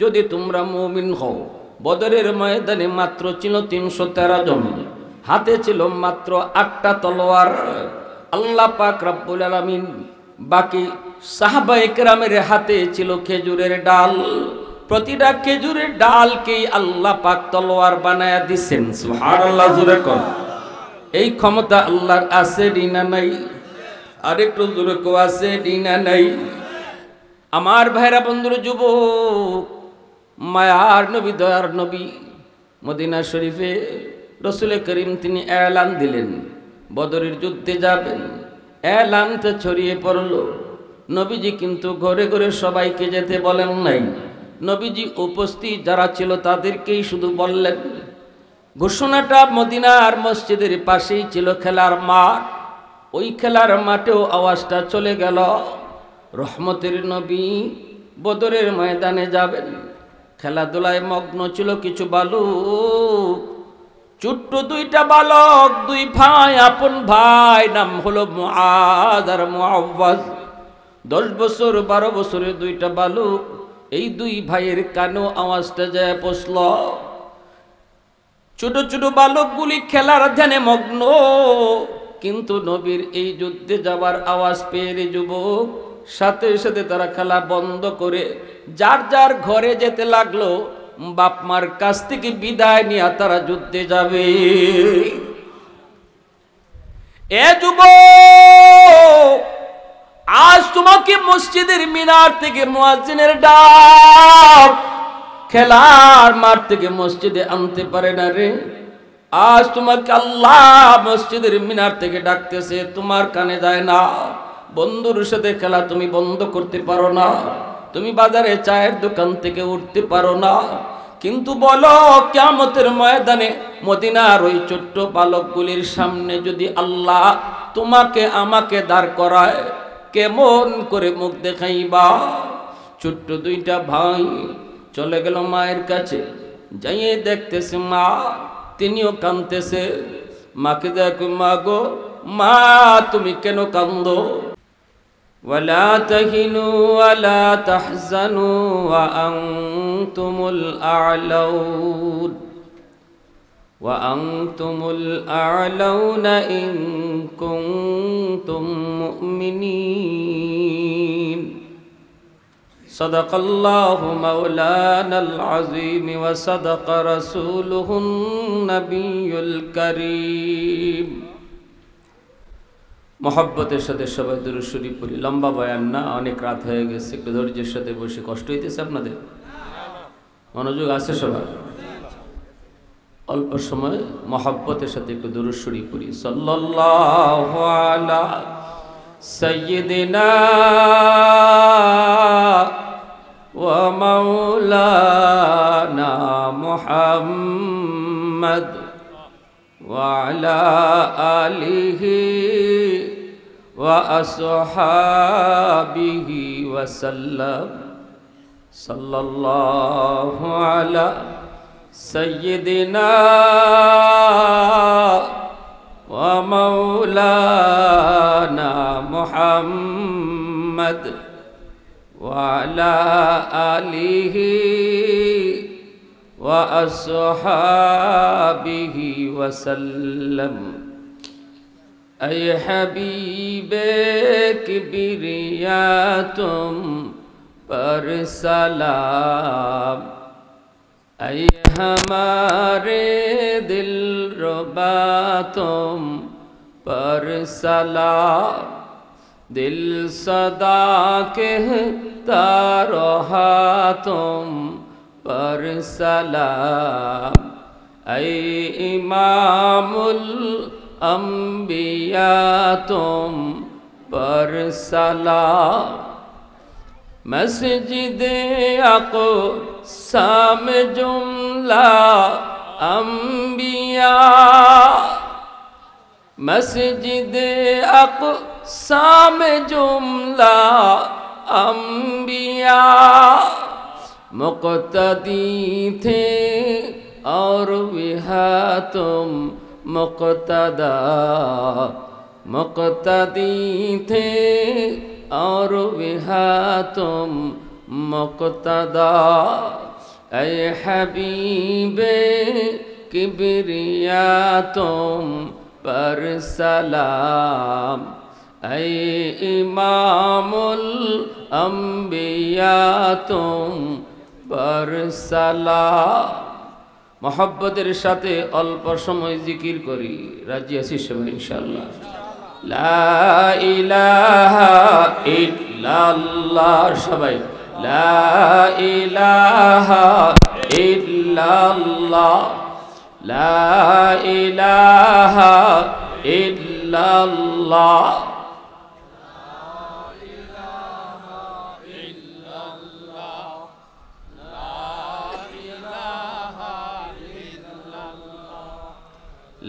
যদি তোমরা মুমিন হও। বদরের ময়দানে মাত্র ছিল 313 জন, হাতে ছিল মাত্র 8টা তলোয়ার। আল্লাহ পাক রব্বুল আলামিন বাকি সাহাবায়ে কেরামের হাতে ছিল খেজুরের ডাল। প্রতিটা খেজুরের ডালকেই আল্লাহ পাক তলোয়ার বানায়া দিচ্ছেন। সুবহানাল্লাহ, জোরে কোন। এই ক্ষমতা আল্লাহর আছে না নাই? আরেকটু জোরে কো, আছে না নাই? আমার ভাইরা, বন্ধুরা, যুবক, মায়ার নবী, দয়ার নবী মদিনা শরীফে রসুল করিম তিনি এলান দিলেন বদরের যুদ্ধে যাবেন। এলানটা ছড়িয়ে পড়ল। নবীজি কিন্তু ঘরে ঘরে সবাইকে যেতে বলেন নাই। নবীজি উপস্থিত যারা ছিল তাদেরকেই শুধু বললেন। ঘোষণাটা মদিনার মসজিদের পাশেই ছিল খেলার মাঠ। ওই খেলার মাঠেও আওয়াজটা চলে গেল, রহমতের নবী বদরের ময়দানে যাবেন। খেলাধুলায় মগ্ন ছিল কিছু বালক, ছোট্ট 2টা বালক, 2 ভাই, আপন ভাই, নাম হলো মুআদ আর মুআওয়াজ। 10 বছর 12 বছরের 2টা বালক। এই 2 ভাইয়ের কানেও আওয়াজটা যায় পৌঁছল। ছোট ছোট বালকগুলি খেলার ধ্যানে মগ্ন, কিন্তু নবীর এই যুদ্ধে যাবার আওয়াজ পেয়ে যুবক সাথে সাথে তারা খেলা বন্ধ করে যার যার ঘরে যেতে লাগলো। বাপ মার কাছ থেকে বিদায় নিয়ে তারা যুদ্ধে যাবে। এ যুবক, আজ তোমাকে মসজিদের মিনার থেকে মুয়াজ্জিনের ডাক খেলার মাঠ থেকে মসজিদে আনতে পারে না রে। আজ তোমাকে আল্লাহ মসজিদের মিনার থেকে ডাকতেছে, তোমার কানে যায় না। বন্ধুর সাথে খেলা তুমি বন্ধ করতে পারো না, তুমি বাজারে চায়ের দোকান থেকে উঠতে পারো না, কিন্তু বলো কিয়ামতের ময়দানে মদিনার ওই ছোট্ট বালকগুলির সামনে যদি আল্লাহ তোমাকে আমাকে দাঁড় করায়, কেমন করে মুখ দেখাইবা? ছোট্ট 2টা ভাই চলে গেল মায়ের কাছে। যাইয়ে দেখতেছে মা, তিনিও কাঁদতেছে। মাকে দেখো, মা গো, মা তুমি কেন কান্দো? ওয়ালা তাহিনু ওয়ালা তাহজানু ওয়া আনতুমুল আ'লাউন ওয়া আনতুমুল আ'লাউনা ইন কুনতুম মুমিনিন। সাদাকাল্লাহু মাওলানাল আযীম ওয়া সাদাকা রাসূলুহুন নাবিয়্যুল কারীম। মহব্বতের সাথে সবাই দুরূদ শরীফ পড়ি। লম্বা বয়ান না, অনেক রাত হয়ে গেছে, একটু ধৈর্যের সাথে বসে। কষ্ট হইতেছে আপনাদের? মনোযোগ আছে সবার? অল্প সময় মহব্বতের সাথে একটু দুরূদ শরীফ পড়ি। সাল্লাল্লাহু আলা সাইয়্যিদিনা ওয়া মাওলানা মুহাম্মদ ওয়া আলা আলিহি ওয়া আসহাবিহি ওয়া সাল্লাম। সাল্লাল্লাহু আলা সাইয়্যিদিনা ওয়া মাওলানা মুহাম্মদ ওয়া আলা আলিহি ওয়া আসহাবিহি ওয়া সাল্লাম। ऐ हबीबे किबरिया तुम पर सलाम। ऐ हमारे दिल रुबा तुम पर सलाम। दिल सदा कहता रहा तुम पर सलाम। ऐ इमामुल अंबिया तुम पर सलाम। मस्जिद अक़सा में जुमला अंबिया, मस्जिद अक़सा में जुमला अंबिया मुक़्तदी थे और विहा तुम मुक़्तदा। मुक़्तदी थे और विहा तुम মুক্তদা ऐ हबीबे किबरिया तुम पर सलाम ऐ इमामुल अंबिया तुम पर सलाम। मोहब्बतेर साथे अल्प समय जिकिर करी, राजी आছি সবাই ইনশাআল্লাহ। লা ইলাহা ইল্লাল্লাহ, সবাই লা ইলাহা ইল্লাল্লাহ, লা ইলাহা ইল্লাল্লাহ।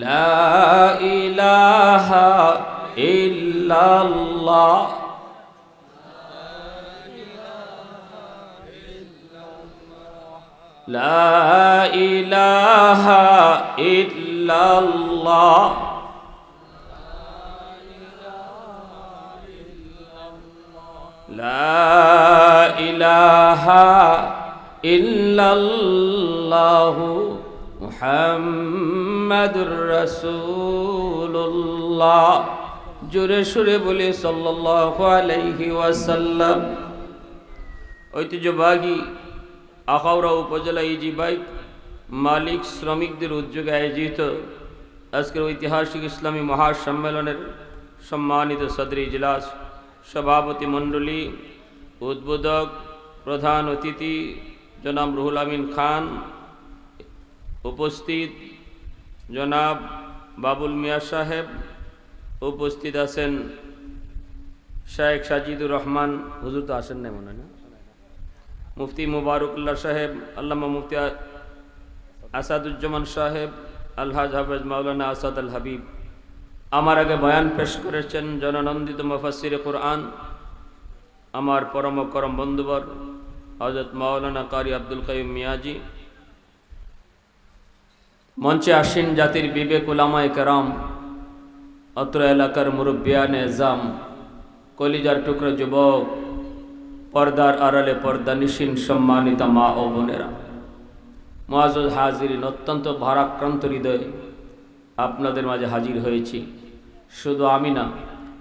লা ইলাহা ইল্লাল্লাহ, লা ইলাহা ইল্লাল্লাহ, লা ইলাহা ইল্লাল্লাহু মুহাম্মাদুর রাসূলুল্লাহ। জোরে সুরে বলি সাল্লাল্লাহু আলাইহি ওয়াসাল্লাম। ঐতিহ্যবাহী আখাউড়া উপজেলা ইজি বাইক মালিক শ্রমিকদের উদ্যোগে আয়োজিত আজকের ঐতিহাসিক ইসলামী মহাসম্মেলনের সম্মানিত সদর ইজলাস, সভাপতি মণ্ডলী, উদ্বোধক, প্রধান অতিথি জনাব রুহুল আমিন খান, উপস্থিত জনাব বাবুল মিয়া সাহেব, উপস্থিত আছেন শেখ সাজিদুর রহমান, হুজুর তো আসেন না মনে হয় না, মুফতি মুবারকুল্লাহ সাহেব, আল্লামা মুফতি আসাদুজ্জামান সাহেব, আলহাজ হাফেজ মাওলানা আসাদ আল হাবিব। আমার আগে বয়ান পেশ করেছেন জননন্দিত মুফাসসিরে কুরআন, আমার পরম করম বন্ধুবর হযরত মাওলানা কারি আব্দুল কাইয়ুম মিয়াজি। মঞ্চে আসীন জাতির বিবেক উলামায়ে কেরাম, অত্র এলাকার মুরব্বিয়ানে এজাম, কলিজার টুকরো যুবক, পর্দার আড়ালে পর্দানিশীন সম্মানিত মা ও বোনেরা, মুআজ্জাজ হাজিরিন, অত্যন্ত ভারাক্রান্ত হৃদয়ে আপনাদের মাঝে হাজির হয়েছি। শুধু আমি না,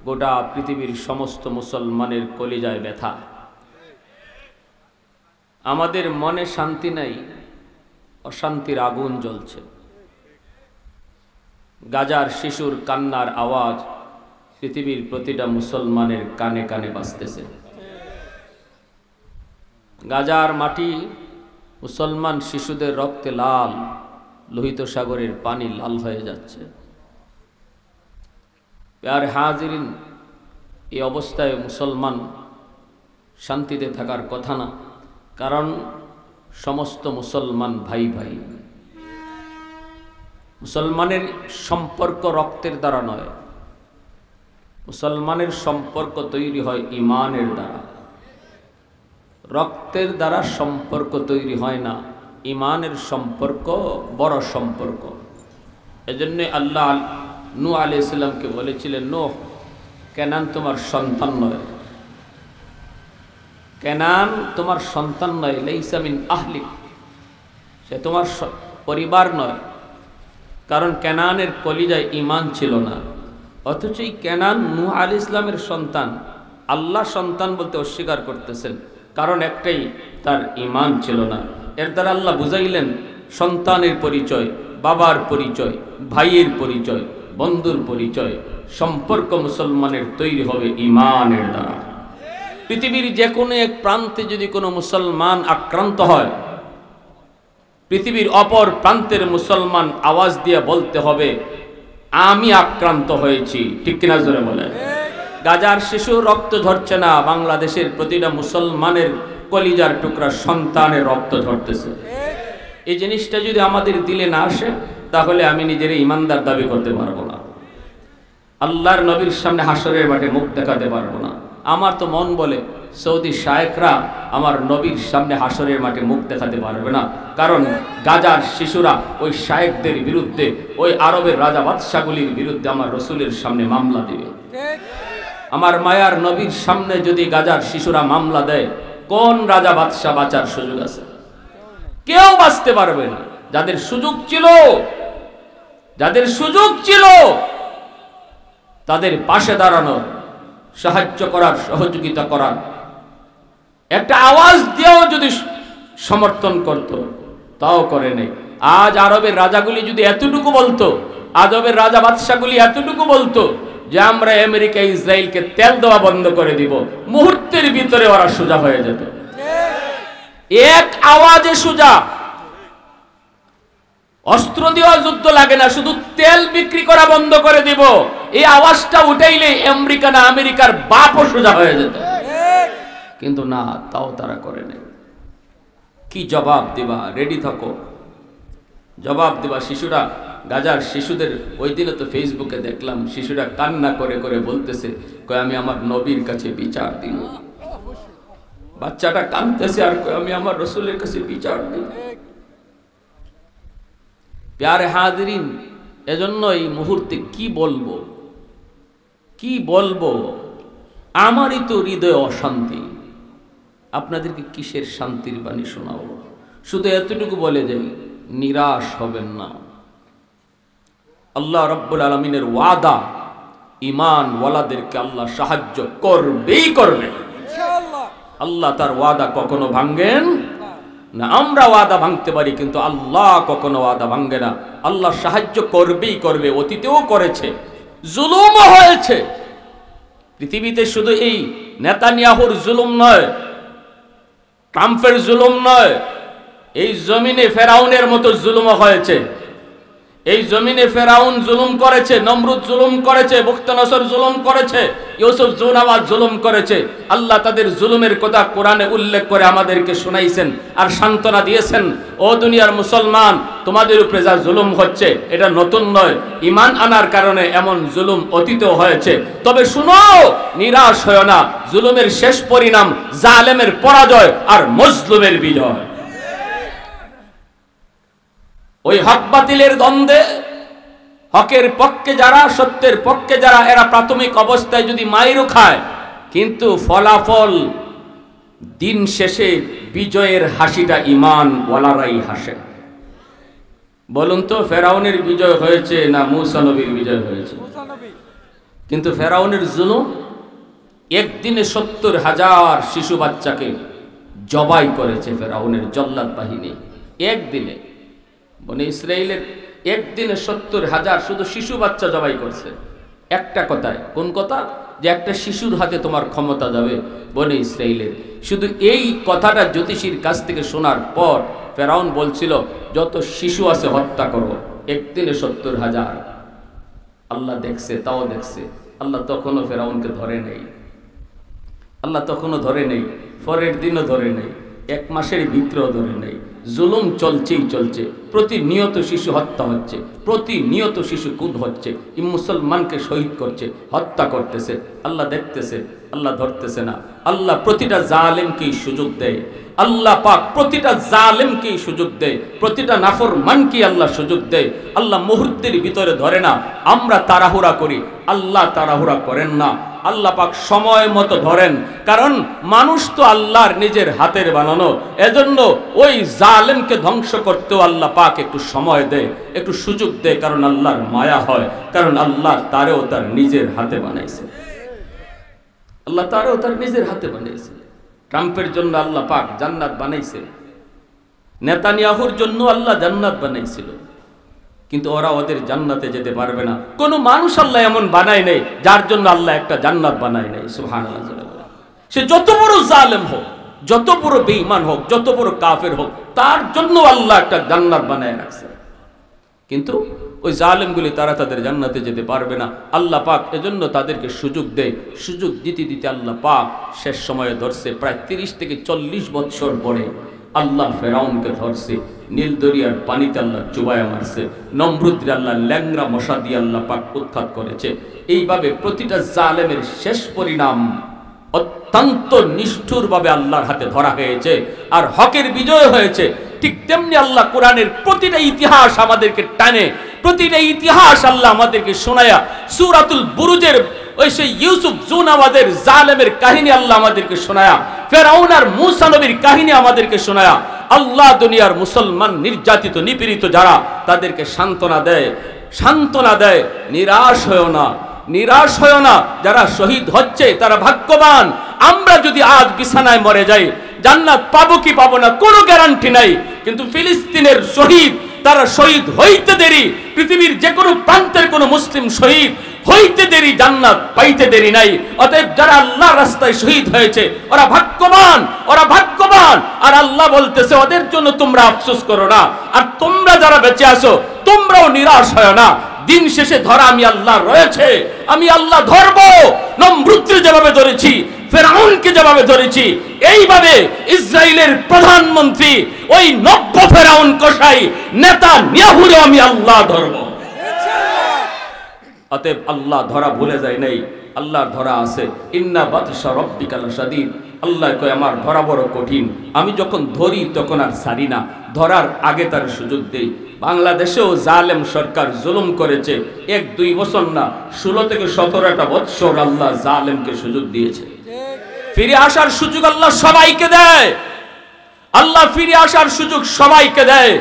গোটা পৃথিবীর সমস্ত মুসলমানের কলিজায় ব্যথা। আমাদের মনে শান্তি নাই, অশান্তির আগুন জ্বলছে। গাজার শিশুর কান্নার আওয়াজ পৃথিবীর প্রতিটা মুসলমানের কানে কানে বাজতেছে। গাজার মাটি মুসলমান শিশুদের রক্তে লাল, লোহিত সাগরের পানি লাল হয়ে যাচ্ছে। প্যারে হাজিরিন, এই অবস্থায় মুসলমান শান্তিতে থাকার কথা না, কারণ সমস্ত মুসলমান ভাই ভাই। মুসলমানের সম্পর্ক রক্তের দ্বারা নয়, মুসলমানের সম্পর্ক তৈরি হয় ঈমানের দ্বারা। রক্তের দ্বারা সম্পর্ক তৈরি হয় না, ঈমানের সম্পর্ক বড় সম্পর্ক। এজন্য আল্লাহ নূহ আলাইহিস সালামকে বলেছিলেন, নূহ, কেনান তোমার সন্তান নয়, কেনান তোমার সন্তান নয়, লাইসা মিন আহলিক, সে তোমার পরিবার নয়। কারণ কেনানের কলিজায় ঈমান ছিল না। অথচ এই কেনান নূহ আলাইহিস সালামের সন্তান, আল্লাহ সন্তান বলতে অস্বীকার করতেছেন, কারণ একটাই, তার ঈমান ছিল না। এর দ্বারা আল্লাহ বুঝাইলেন সন্তানের পরিচয়, বাবার পরিচয়, ভাইয়ের পরিচয়, বন্ধুর পরিচয়, সম্পর্ক মুসলমানের তৈরি হবে ঈমানের দ্বারা। পৃথিবীর যে কোনো এক প্রান্তে যদি কোনো মুসলমান আক্রান্ত হয়, পৃথিবীর অপর প্রান্তের মুসলমান আওয়াজ দিয়ে বলতে হবে, আমি আক্রান্ত হয়েছি। ঠিক কিনা জোরে বলে? গাজার শিশু রক্ত ঝরছে না, বাংলাদেশের প্রতিটা মুসলমানের কলিজার টুকরা সন্তানের রক্ত ঝরতেছে। এই জিনিসটা যদি আমাদের দিলে না আসে, তাহলে আমি নিজের ইমানদার দাবি করতে পারবো না, আল্লাহর নবীর সামনে হাসরের মাঠে মুখ দেখাতে পারবো না। আমার তো মন বলে সৌদি শায়েখরা আমার নবীর সামনে হাসরের মাঠে মুখ দেখাতে পারবে না, কারণ গাজার শিশুরা ওই শায়েখদের বিরুদ্ধে, ওই আরবের রাজা বাদশাগুলির বিরুদ্ধে আমার রসুলের সামনে মামলা দেবে। আমার মায়ার নবীর সামনে যদি গাজার শিশুরা মামলা দেয়, কোন রাজা বাদশাহ বাঁচার সুযোগ আছে? কেউ বাঁচতে পারবে না। যাদের সুযোগ ছিল তাদের পাশে দাঁড়ানোর, সাহায্য করার, সহযোগিতা করার, একটা আওয়াজ দিয়েও যদি সমর্থন করত, তাও করে নেই। আজ আরবের রাজাগুলি যদি এতটুকু বলতো, আরবের রাজা বাদশাগুলি এতটুকু বলতো যে আমরা আমেরিকা ইসরায়েলকে তেল দেওয়া বন্ধ করে দিব, মুহূর্তের ভিতরে ওরা সোজা হয়ে যেত। এক আওয়াজে সোজা। অস্ত্র দেওয়া যুদ্ধ লাগে না, শুধু তেল বিক্রি করা বন্ধ করে দিব, এই আওয়াজটা উঠাইলে আমেরিকা না আমেরিকার বাপও সোজা হয়ে যেত। কিন্তু না, তাও তারা করে নাই। কি জবাব দিবা? রেডি থাকো, জবাব দিবা। শিশুরা, গাজার শিশুদের ওই দিনে তো ফেসবুকে দেখলাম, শিশুরা কান্না করে করে বলতেছে, কয় আমি আমার নবীর কাছে বিচার দিব। বাচ্চাটা কাঁদতেছে আর কয় আমি আমার রসুলের কাছে বিচার দিব। প্যারে হাজরিন, এজন্য এই মুহূর্তে কি বলবো? আমারই তো হৃদয় অশান্তি, আপনাদেরকে কিসের শান্তির বাণী শোনাবো? শুধু এতটুকু বলে যাই, নিরাশ হবেন না। আল্লাহ রাব্বুল আলামিনের ওয়াদা, ঈমান ওয়ালাদেরকে আল্লাহ সাহায্য করবেই করবে ইনশাআল্লাহ। আল্লাহ তার ওয়াদা কখনো ভাঙেন না। আমরা ওয়াদা ভাঙতে পারি, কিন্তু আল্লাহ কখনো ওয়াদা ভাঙে না। আল্লাহ সাহায্য করবেই করবে। অতীতেও করেছে, জুলুমও হয়েছে পৃথিবীতে। শুধু এই নেতানিয়াহুর জুলুম নয়, ট্রাম্পের জুলুম নয়, এই জমিনে ফেরাউনের মতো জুলুমও হয়েছে। এই জমিনে ফেরাউন জুলুম করেছে, নমরুদ জুলুম করেছে, বুখতানসর জুলুম করেছে, ইউসুফ জুনাওয়াত জুলুম করেছে। আল্লাহ তাদের জুলুমের কথা কোরআনে উল্লেখ করে আমাদেরকে শোনাইছেন আর সান্ত্বনা দিয়েছেন, ও দুনিয়ার মুসলমান, তোমাদের উপরে যা জুলুম হচ্ছে এটা নতুন নয়, ঈমান আনার কারণে এমন জুলুম অতীতেও হয়েছে। তবে শুনো, নিরাশ হয় না। জুলুমের শেষ পরিণাম জালেমের পরাজয় আর মজলুমের বিজয়। ওই হক বাতিলের দ্বন্দ্বে হকের পক্ষে যারা, সত্যের পক্ষে যারা, এরা প্রাথমিক অবস্থায় যদি মাইরও খায়, কিন্তু ফলাফল দিন শেষে বিজয়ের হাসিটা ঈমান ওয়ালারাই হাসে। বলুন তো, ফেরাউনের বিজয় হয়েছে না মূসা নবীর বিজয় হয়েছে? কিন্তু ফেরাউনের জুলুম, একদিনে 70,000 শিশু বাচ্চাকে জবাই করেছে ফেরাউনের জল্লাদ বাহিনী। একদিনে বনে ইসরায়েলের একদিনে 70,000 শুধু শিশু বাচ্চা জবাই করছে। একটা কথায়, কোন কথা? যে একটা শিশুর হাতে তোমার ক্ষমতা যাবে বনে ইসরায়েলের। শুধু এই কথাটা জ্যোতিষীর কাছ থেকে শোনার পর ফেরাউন বলছিল, যত শিশু আছে হত্যা করো। একদিনে 70,000। আল্লাহ দেখছে, তাও দেখছে। আল্লাহ তখনও ফেরাউনকে ধরে নেই। আল্লাহ তখনও ধরে নেই, পরের দিনও ধরে নেই, এক মাসের ভিতরেও ধরে নেই। জুলুম চলছেই চলছে। প্রতিনিয়ত শিশু হত্যা হচ্ছে, প্রতিনিয়ত শিশু খুন হচ্ছে, মুসলমানকে শহীদ করছে, হত্যা করতেছে। আল্লাহ দেখতেছে, আল্লাহ ধরতেছে না। আল্লাহ প্রতিটা জালেমকেই সুযোগ দেয়। আল্লাহ পাক প্রতিটা জালেমকেই সুযোগ দেয়, প্রতিটা নাফরমানকেই আল্লাহ সুযোগ দেয়। আল্লাহ মুহূর্তের ভিতরে ধরে না। আমরা তাড়াহুড়া করি, আল্লাহ তাড়াহুড়া করেন না। আল্লাহ পাক সময় মতো ধরেন, কারণ মানুষ তো আল্লাহর নিজের হাতের বানানো। এজন্য ওই জালেমকে ধ্বংস করতেও আল্লাহ পাক একটু সময় দেয়, একটু সুযোগ দেয়, কারণ আল্লাহর মায়া হয়, কারণ আল্লাহ তারেও তার নিজের হাতে বানাইছে। আল্লাহ তারেও তার নিজের হাতে বানাইছে। ট্রাম্পের জন্য আল্লাহ পাক জান্নাত বানাইছে, নেতানিয়াহুর জন্য আল্লাহ জান্নাত বানাইছিল, কিন্তু ওরা ওদের জান্নাতে যেতে পারবে না। কোন মানুষ আল্লাহ এমন বানায় নাই যার জন্য আল্লাহ একটা জান্নাত বানায় নাই। সুবহানাল্লাহ। সে যত বড় জালেম হোক, যত বড় বেঈমান হোক, যত বড় কাফের হোক, তার জন্য আল্লাহ একটা জান্নাত বানায় রাখছে। কিন্তু ওই জালেমগুলি তারা তাদের জান্নাতে যেতে পারবে না। আল্লাহ পাক এজন্য তাদেরকে সুযোগ দেয়। সুযোগ দিতে দিতে আল্লাহ পাক শেষ সময়ে ধরছে। প্রায় 30 থেকে 40 বছর পরে আল্লাহ ফেরাউনকে ধরছে, নীল দরিয়ার পানিতে আল্লাহ চুবায়া মারছে, নমরুদরে আল্লাহ ল্যাংরা মশা দিয়ে আল্লাহ পাক উৎখাত করেছে। এইভাবে প্রতিটা জালেমের শেষ পরিণাম অত্যন্ত নিষ্ঠুরভাবে আল্লাহর হাতে ধরা হয়েছে, আর হকের বিজয় হয়েছে। ঠিক তেমনি আল্লাহ কোরআনের প্রতিটা ইতিহাস আমাদেরকে টানে, প্রতিটা ইতিহাস আল্লাহ আমাদেরকে শোনায়া সূরাতুল বুরুজের ওই সেই ইউসুফ জুন আমাদের জালেমের কাহিনী আল্লাহ আমাদেরকে শোনায়া, ফেরাউন আর মূসা নবীর কাহিনী আমাদেরকে শোনায়া আল্লাহ দুনিয়ার মুসলমান নির্যাতিত নিপীড়িত যারা তাদেরকে সান্ত্বনা দেয়। নিরাশ হয়েও না, নিরাশ হয়েও না। যারা শহীদ হচ্ছে তারা ভাগ্যবান। আমরা যদি আজ বিছানায় মরে যাই জান্নাত পাবো কি পাবো না কোনো গ্যারান্টি নাই, কিন্তু ফিলিস্তিনের শহীদ তারা শহীদ হইতে দেরি, পৃথিবীর যে কোনো প্রান্তের কোনো মুসলিম শহীদ হইতে দেরি, জান্নাত পাইতে দেরি নাই। অতএব যারা আল্লাহর রাস্তায় শহীদ হয়েছে ওরা ভাগ্যবান, ওরা ভাগ্যবান। আর আল্লাহ বলতেছে ওদের জন্য তোমরা আফসোস করো না, আর তোমরা যারা বেঁচে আছো তোমরাও নিরাশ হয় না। দিন শেষে ধরা আমি আল্লাহ রয়েছে, আমি আল্লাহ ধরবো। নমরুদকে যেভাবে ধরেছি, ফেরাউনকে যেভাবে ধরেছি, এইভাবে ইসরায়েলের প্রধানমন্ত্রী ওই নব্য ফেরাউন কসাই নেতানিয়াহুরও আমি আল্লাহ ধরবো। অতএব আল্লাহ ধরা ভুলে যায় নাই, আল্লাহর ধরা আছে। ইন্না বাতশা রাব্বিকা লাশাদীদ। আল্লাহ কয় আমার ধরা বড় কঠিন, আমি যখন ধরি তখন আর ছাড়ি না, ধরার আগে তার সুযোগ দেই। বাংলাদেশেও জালেম সরকার জুলুম করেছে, 1-2 বছর না, 16 থেকে 17টা বছর আল্লাহ জালেমকে সুযোগ দিয়েছে। ফিরে আসার সুযোগ আল্লাহ সবাইকে দেয়, আল্লাহ ফিরে আসার সুযোগ সবাইকে দেয়।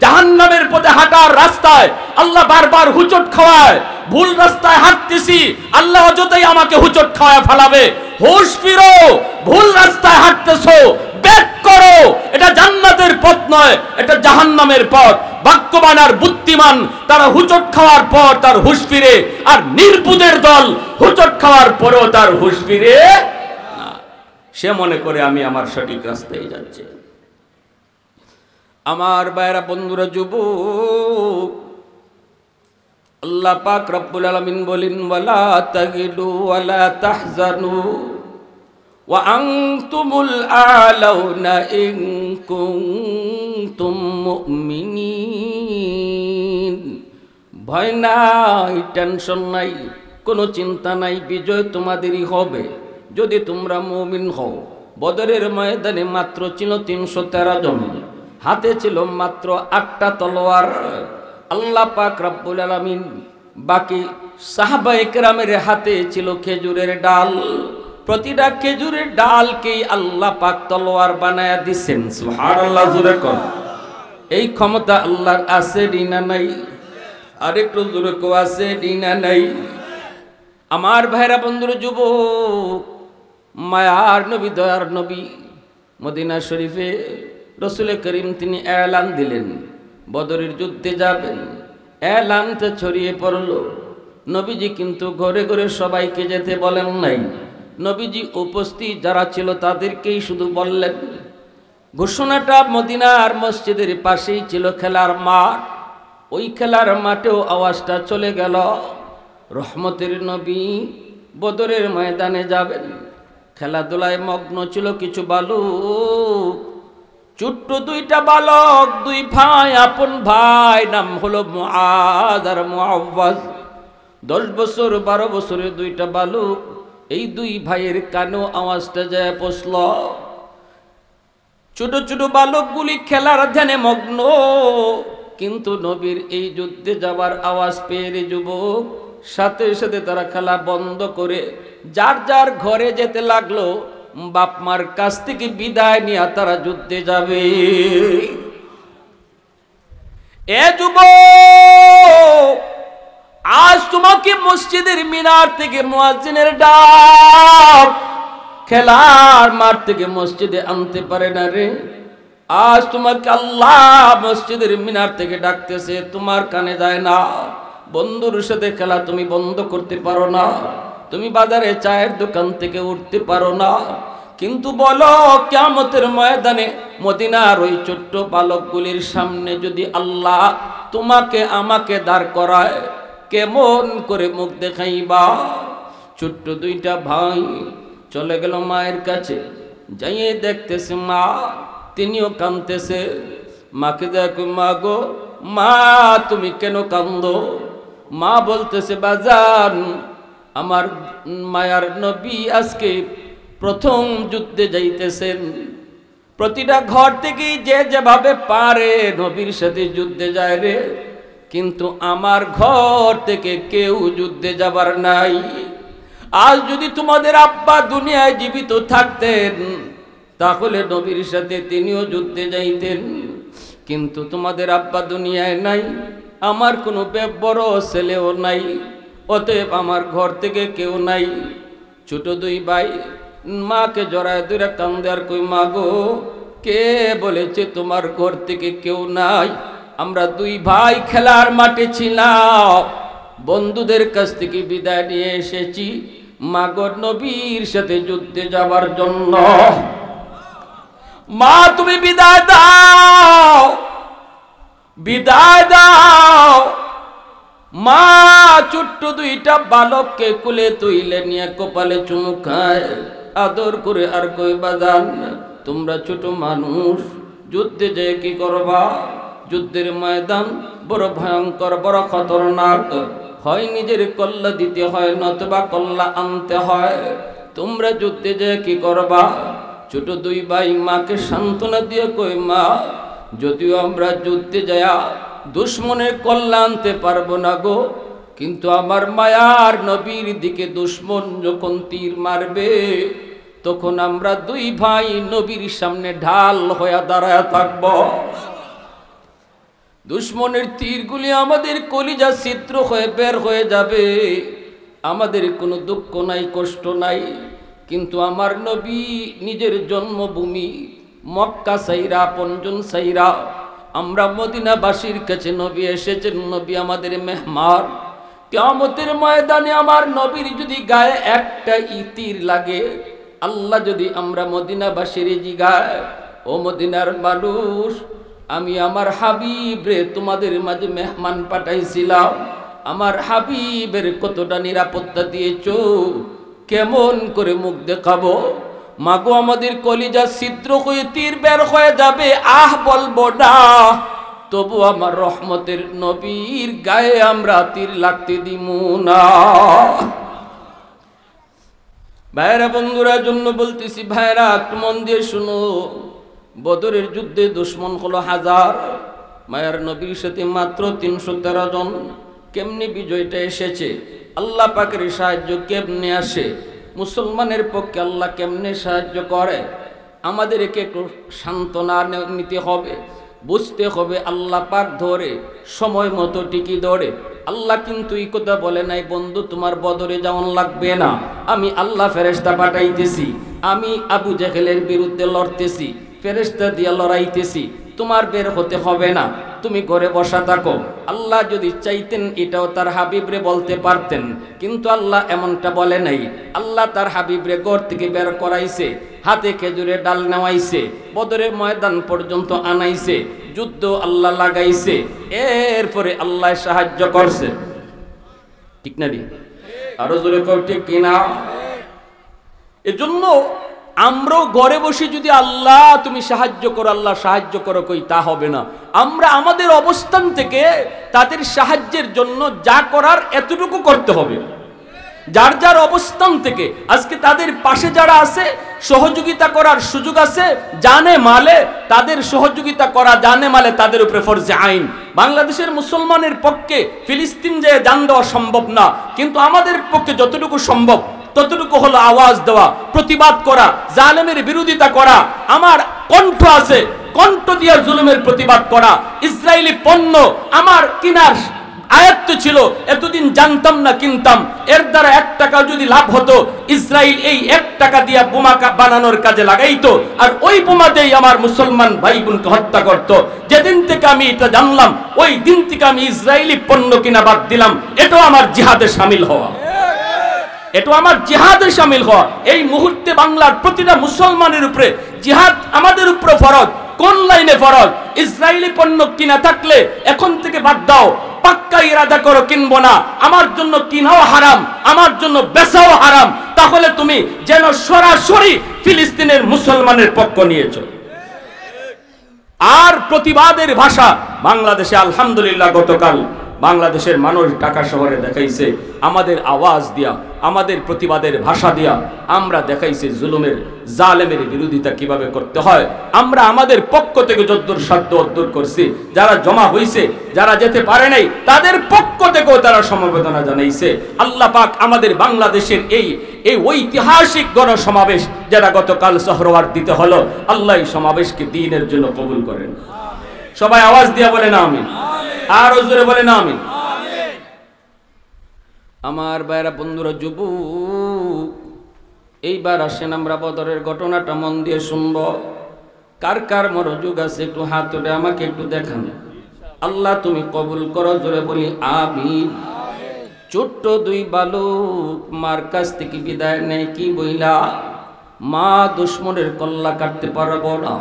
জাহান্নামের পথে হাঁটার রাস্তায় আল্লাহ বারবার হুচট খাওয়ায়। ভুল রাস্তায় হাঁটতেছি, আল্লাহ অযথাই আমাকে হুচট খাওয়ায় ফেলাবে। হুঁশ ফিরো, ভুল রাস্তায় হাঁটতেছো, ব্যাক করো। এটা জান্নাতের পথ নয়, এটা জাহান্নামের পথ। ভাগ্যবান আর বুদ্ধিমান তারা হুচট খাওয়ার পর তার হুঁশ ফিরে, আর নির্বুদের দল হুচট খাওয়ার পরেও তার হুঁশ ফিরে না। সে মনে করে আমি আমার সঠিক রাস্তায় যাচ্ছি। আমার ভাইরা, বন্ধুরা, যুবক, আল্লাহ পাক রব্বুল আলামিন বলেন ওয়ালা তাগিদু ওয়ালা তাহজানু ওয়া আনতুমুল আলাউনা ইন কুনতুম মুমিনিন। ভয় নাই, টেনশন নাই, কোনো চিন্তা নাই, বিজয় তোমাদেরই হবে যদি তোমরা মুমিন হও। বদরের ময়দানে মাত্র ছিল 313 জন, হাতে ছিল মাত্র 8টা তলোয়ার। আল্লাহ পাক রব্বুল আলামিন বাকি সাহাবায়ে কেরামের হাতে ছিল খেজুরের ডাল। প্রতিটা খেজুরের ডালকেই আল্লাহ পাক তলোয়ার বানায়া দিচ্ছেন। সুবহানাল্লাহ, জোরে কোন। এই ক্ষমতা আল্লাহর আছে না নাই? আর একটু জোরে কো, আছে না নাই? আমার ভাইরা, বন্ধুরা, যুবক, মায়ার নবী, দয়ার নবী, মদিনা শরীফে রসুল করিম তিনি এলান দিলেন বদরের যুদ্ধে যাবেন। এলানটা ছড়িয়ে পড়ল। নবীজি কিন্তু ঘরে ঘরে সবাইকে যেতে বলেন নাই, নবীজি উপস্থিত যারা ছিল তাদেরকেই শুধু বললেন। ঘোষণাটা মদিনার মসজিদের পাশেই ছিল খেলার মাঠ। ওই খেলার মাঠেও আওয়াজটা চলে গেল, রহমতের নবী বদরের ময়দানে যাবেন। খেলাধুলায় মগ্ন ছিল কিছু বালক, ছোট্ট 2টা বালক, 2 ভাই, আপন ভাই, নাম হলো মুআজ আর মুআওয়াজ। 10 বছর 12 বছরের 2টা বালক। এই 2 ভাইয়ের কানেও আওয়াজটা যায় পৌঁছল। ছোট ছোট বালকগুলি খেলার ধ্যানে মগ্ন, কিন্তু নবীর এই যুদ্ধে যাবার আওয়াজ পেয়ে যুবক সাথে সাথে তারা খেলা বন্ধ করে যার যার ঘরে যেতে লাগলো। বাপ মার কাছ থেকে বিদায় নিয়ে তারা যুদ্ধে যাবে। এ যুবক, আজ তোমাকে মসজিদের মিনার থেকে মুয়াজ্জিনের ডাক খেলার মাঠ থেকে মসজিদে আনতে পারে না রে। আজ তোমাকে আল্লাহ মসজিদের মিনার থেকে ডাকতেছে, তোমার কানে যায় না। বন্ধুর সাথে খেলা তুমি বন্ধ করতে পারো না, তুমি বাজারে চায়ের দোকান থেকে উঠতে পারো না, কিন্তু বলো কিয়ামতের ময়দানে মদিনার ওই ছোট্ট বালকগুলির সামনে যদি আল্লাহ তোমাকে আমাকে দাঁড় করায়, কেমন করে মুখ দেখাইবা? ছোট্ট 2টা ভাই চলে গেল মায়ের কাছে। যাইয়ে দেখতেছে মা, তিনিও কাঁদতেছে। মাকে দেখো, মা গো, মা তুমি কেন কান্দো? মা বলতেছে, বাজান, আমার মায়ার নবী আজকে প্রথম যুদ্ধে যাইতেছেন। প্রতিটা ঘর থেকে যে যেভাবে পারে নবীর সাথে যুদ্ধে যায় রে, কিন্তু আমার ঘর থেকে কেউ যুদ্ধে যাবার নাই। আজ যদি তোমাদের আব্বা দুনিয়ায় জীবিত থাকতেন তাহলে নবীর সাথে তিনিও যুদ্ধে যাইতেন, কিন্তু তোমাদের আব্বা দুনিয়ায় নাই, আমার কোনো বড় ছেলেও নাই, অতএব আমার ঘর থেকে কেউ নাই। ছোট দুই ভাই মাকে জড়ায় ধরে কান্দে আর কই, মা গো, কে বলেছে তোমার ঘর থেকে কেউ নাই? আমরা দুই ভাই খেলার মাঠে ছিলাম, বন্ধুদের কাছ থেকে বিদায় নিয়ে এসেছি মাগর নবীর সাথে যুদ্ধে যাবার জন্য। মা তুমি বিদায় দাও, বিদায় দাও। মা ছোট্ট দুইটা বালককে কুলে তুইলে নিয়ে কপালে চুমু খায়, আদর করে আর কই, বাজান তোমরা ছোট মানুষ, যুদ্ধে যে কি করবা? যুদ্ধের ময়দান বড় ভয়ঙ্কর, বড় খতরনাক, হয় নিজের কল্লা দিতে হয় নতুবা কল্লা আনতে হয়, তোমরা যুদ্ধে যে কি করবা? ছোট দুই ভাই মাকে সান্ত্বনা দিয়ে কই, মা যদিও আমরা যুদ্ধে যায়া দুশ্মনের কল্লা আনতে পারবো না গো, কিন্তু আমার মায়ার নবীর দিকে দুশ্মন যখন তীর মারবে তখন আমরা দুই ভাই নবীর সামনে ঢাল হয়ে দাঁড়ায় থাকব। দুশ্মনের তীরগুলি আমাদের কলিজা ছিদ্র হয়ে বের হয়ে যাবে, আমাদের কোনো দুঃখ নাই, কষ্ট নাই, কিন্তু আমার নবী নিজের জন্মভূমি মক্কা সাইরা, আপনজন সাইরা আমরা মদিনাবাসীর কাছে নবী এসেছেন, নবী আমাদের মেহমান। কিয়ামতের ময়দানে আমার নবীর যদি গায়ে একটা তীর লাগে, আল্লাহ যদি আমরা মদিনাবাসীর জিগায়, ও মদিনার মানুষ, আমি আমার হাবিব রে তোমাদের মাঝে মেহমান পাঠাইছিলাম, আমার হাবিবের কতটা নিরাপত্তা দিয়েছো, কেমন করে মুখ দেখাবো? মাগো আমাদের কলিজা ছিদ্র হয়ে তীর বের হয়ে যাবে, আহ বলবো না, তবু আমার রহমতের নবীর গায়ে আমরা তীর লাগতে দিমু না। ভাইরা বন্ধুরা জন্য বলতেছি, ভাইরা একটু মন দিয়ে শুনো, বদরের যুদ্ধে দুশ্মন হলো 1000, মায়ার নবীর সাথে মাত্র 313 জন। কেমনি বিজয়টা এসেছে? আল্লাহ পাকের সাহায্য কেমনে আসে? মুসলমানের পক্ষে আল্লাহ কেমনে সাহায্য করে? আমাদেরকে একটু সান্ত্বনা নিতে হবে, বুঝতে হবে আল্লাহ পাক ধরে সময় মতো টিকি ধরে। আল্লাহ কিন্তু এই কথা বলে নাই, বন্ধু তোমার বদরে যাওয়ান লাগবে না, আমি আল্লাহ ফেরেশতা পাঠাইতেছি, আমি আবু জাহেলের বিরুদ্ধে লড়তেছি, ফেরেশতা দিয়া লড়াইতেছি, তোমার বের হতে হবে না, তুমি ঘরে বসা থাকো। আল্লাহ যদি চাইতেন এটাও তার হাবিবরে বলতে পারতেন, কিন্তু আল্লাহ এমনটা বলে নাই। আল্লাহ তার হাবিবরে ঘর থেকে বের করাইছে, হাতে খেজুরের ডাল নেওয়াইছে, বদরের ময়দান পর্যন্ত আনাইছে, যুদ্ধ আল্লাহ লাগাইছে, এরপরে আল্লাহ সাহায্য করছে। ঠিক না রে? আরো জোরে কও ঠিক কিনা? এজন্য আমরাও ঘরে বসে যদি আল্লাহ তুমি সাহায্য করো, আল্লাহ সাহায্য করো কই, তা হবে না। আমরা আমাদের অবস্থান থেকে তাদের সাহায্যের জন্য যা করার এতটুকু করতে হবে। যার যার অবস্থান থেকে আজকে তাদের পাশে যারা আছে সহযোগিতা করার সুযোগ আছে, জানে মালে তাদের সহযোগিতা করা, জানে মালে তাদের উপরে ফরজে আইন। বাংলাদেশের মুসলমানের পক্ষে ফিলিস্তিন যে জান দেওয়া সম্ভব না, কিন্তু আমাদের পক্ষে যতটুকু সম্ভব ততটুকু হলো আওয়াজ দেওয়া, প্রতিবাদ করা, জালেমের বিরোধিতা করা। আমার কণ্ঠ আছে, কণ্ঠ দিয়ে জুলুমের প্রতিবাদ করা। ইসরায়েলি পণ্য আমার কিনার আয়ত্ত ছিল, এতদিন জানতাম না, কিনতাম, এর দ্বারা 1 টাকা যদি লাভ হতো, ইসরায়েল এই 1 টাকা দিয়ে বোমা বানানোর কাজে লাগাইতো, আর ওই বোমাতেই আমার মুসলমান ভাই বোনকে হত্যা করত। যেদিন থেকে আমি এটা জানলাম, ওই দিন থেকে আমি ইসরায়েলি পণ্য কিনা বাদ দিলাম। এটাও আমার জিহাদে শামিল হওয়া, এটা আমার জিহাদে শামিল হওয়া। এই মুহূর্তে বাংলার প্রতিটা মুসলমানের উপরে জিহাদ আমাদের উপরে ফরজ। কোন লাইনে ফরজ? ইসরায়েলি পণ্য কিনা থাকলে এখন থেকে বাদ দাও, পাক্কা ইরাদা করো কিনবো না, আমার জন্য কিনাও হারাম, আমার জন্য বেচাও হারাম, তাহলে তুমি যেন সরাসরি ফিলিস্তিনের মুসলমানের পক্ষ নিয়েছো। আর প্রতিবাদের ভাষা বাংলাদেশে আলহামদুলিল্লাহ গতকাল বাংলাদেশের মানুষ ঢাকা শহরে দেখাইছে আমাদের আওয়াজ দিয়া, আমাদের প্রতিবাদের ভাষা দিয়া আমরা দেখাইছি জুলুমের জালেমের বিরোধিতা কিভাবে করতে হয়। আমরা আমাদের পক্ষ থেকে যদ্দূর সাধ্য অদ্দূর করছি। যারা জমা হইছে, যারা যেতে পারে নাই, তাদের পক্ষ থেকেও তারা সমবেদনা জানাইছে। আল্লাহ পাক আমাদের বাংলাদেশের এই ঐতিহাসিক গণসমাবেশ যেটা গতকাল সোহরাওয়ার্দীতে হলো, আল্লাহ এই সমাবেশকে দ্বীনের জন্য কবুল করেন। সবাই আওয়াজ দিয়া বলেন আমিন, আর জোরে বলেন আমিন। আমার ভাইরা, বন্ধুরা, যুবক, এইবার আসেন আমরা বদরের ঘটনাটা মন দিয়ে শুনব। কার কার মনোযোগ আছে একটু হাত তুলে আমাকে একটু দেখান। আল্লাহ তুমি কবুল করো, জোরে বলি আমিন। ছোট্ট দুই বালক মার কাছ থেকে বিদায় নেয় কি বইলা, মা দুশ্মনের কল্লা কাটতে পারবো না,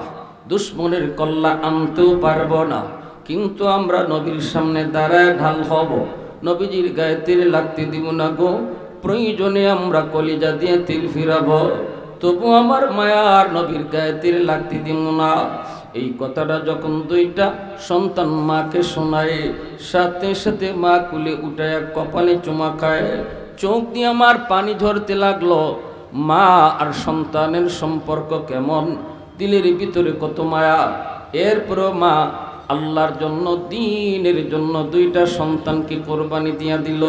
দুশ্মনের কল্লা আনতেও পারবো না, কিন্তু আমরা নবীর সামনে দাঁড়ায় ঢাল হব, নবীজির গায়ে তীর লাগতে দিব না গো, প্রয়োজনে আমরা কলিজা দিয়ে তীর ফিরাবো, তবু আমার মায়ার নবীর গায়ে তীর লাগতে দিব না। এই কথাটা যখন দুইটা সন্তান মাকে শোনায়, সাথে সাথে মা কুলে উঠায় কপালে চুমা খায়, চোখ দিয়ে আমার পানি ঝরতে লাগলো। মা আর সন্তানের সম্পর্ক কেমন, দিলের ভিতরে কত মায়া। এরপরও মা আল্লাহর জন্য, দ্বীনের জন্য দুইটা সন্তানকে কোরবানি দিয়া দিল।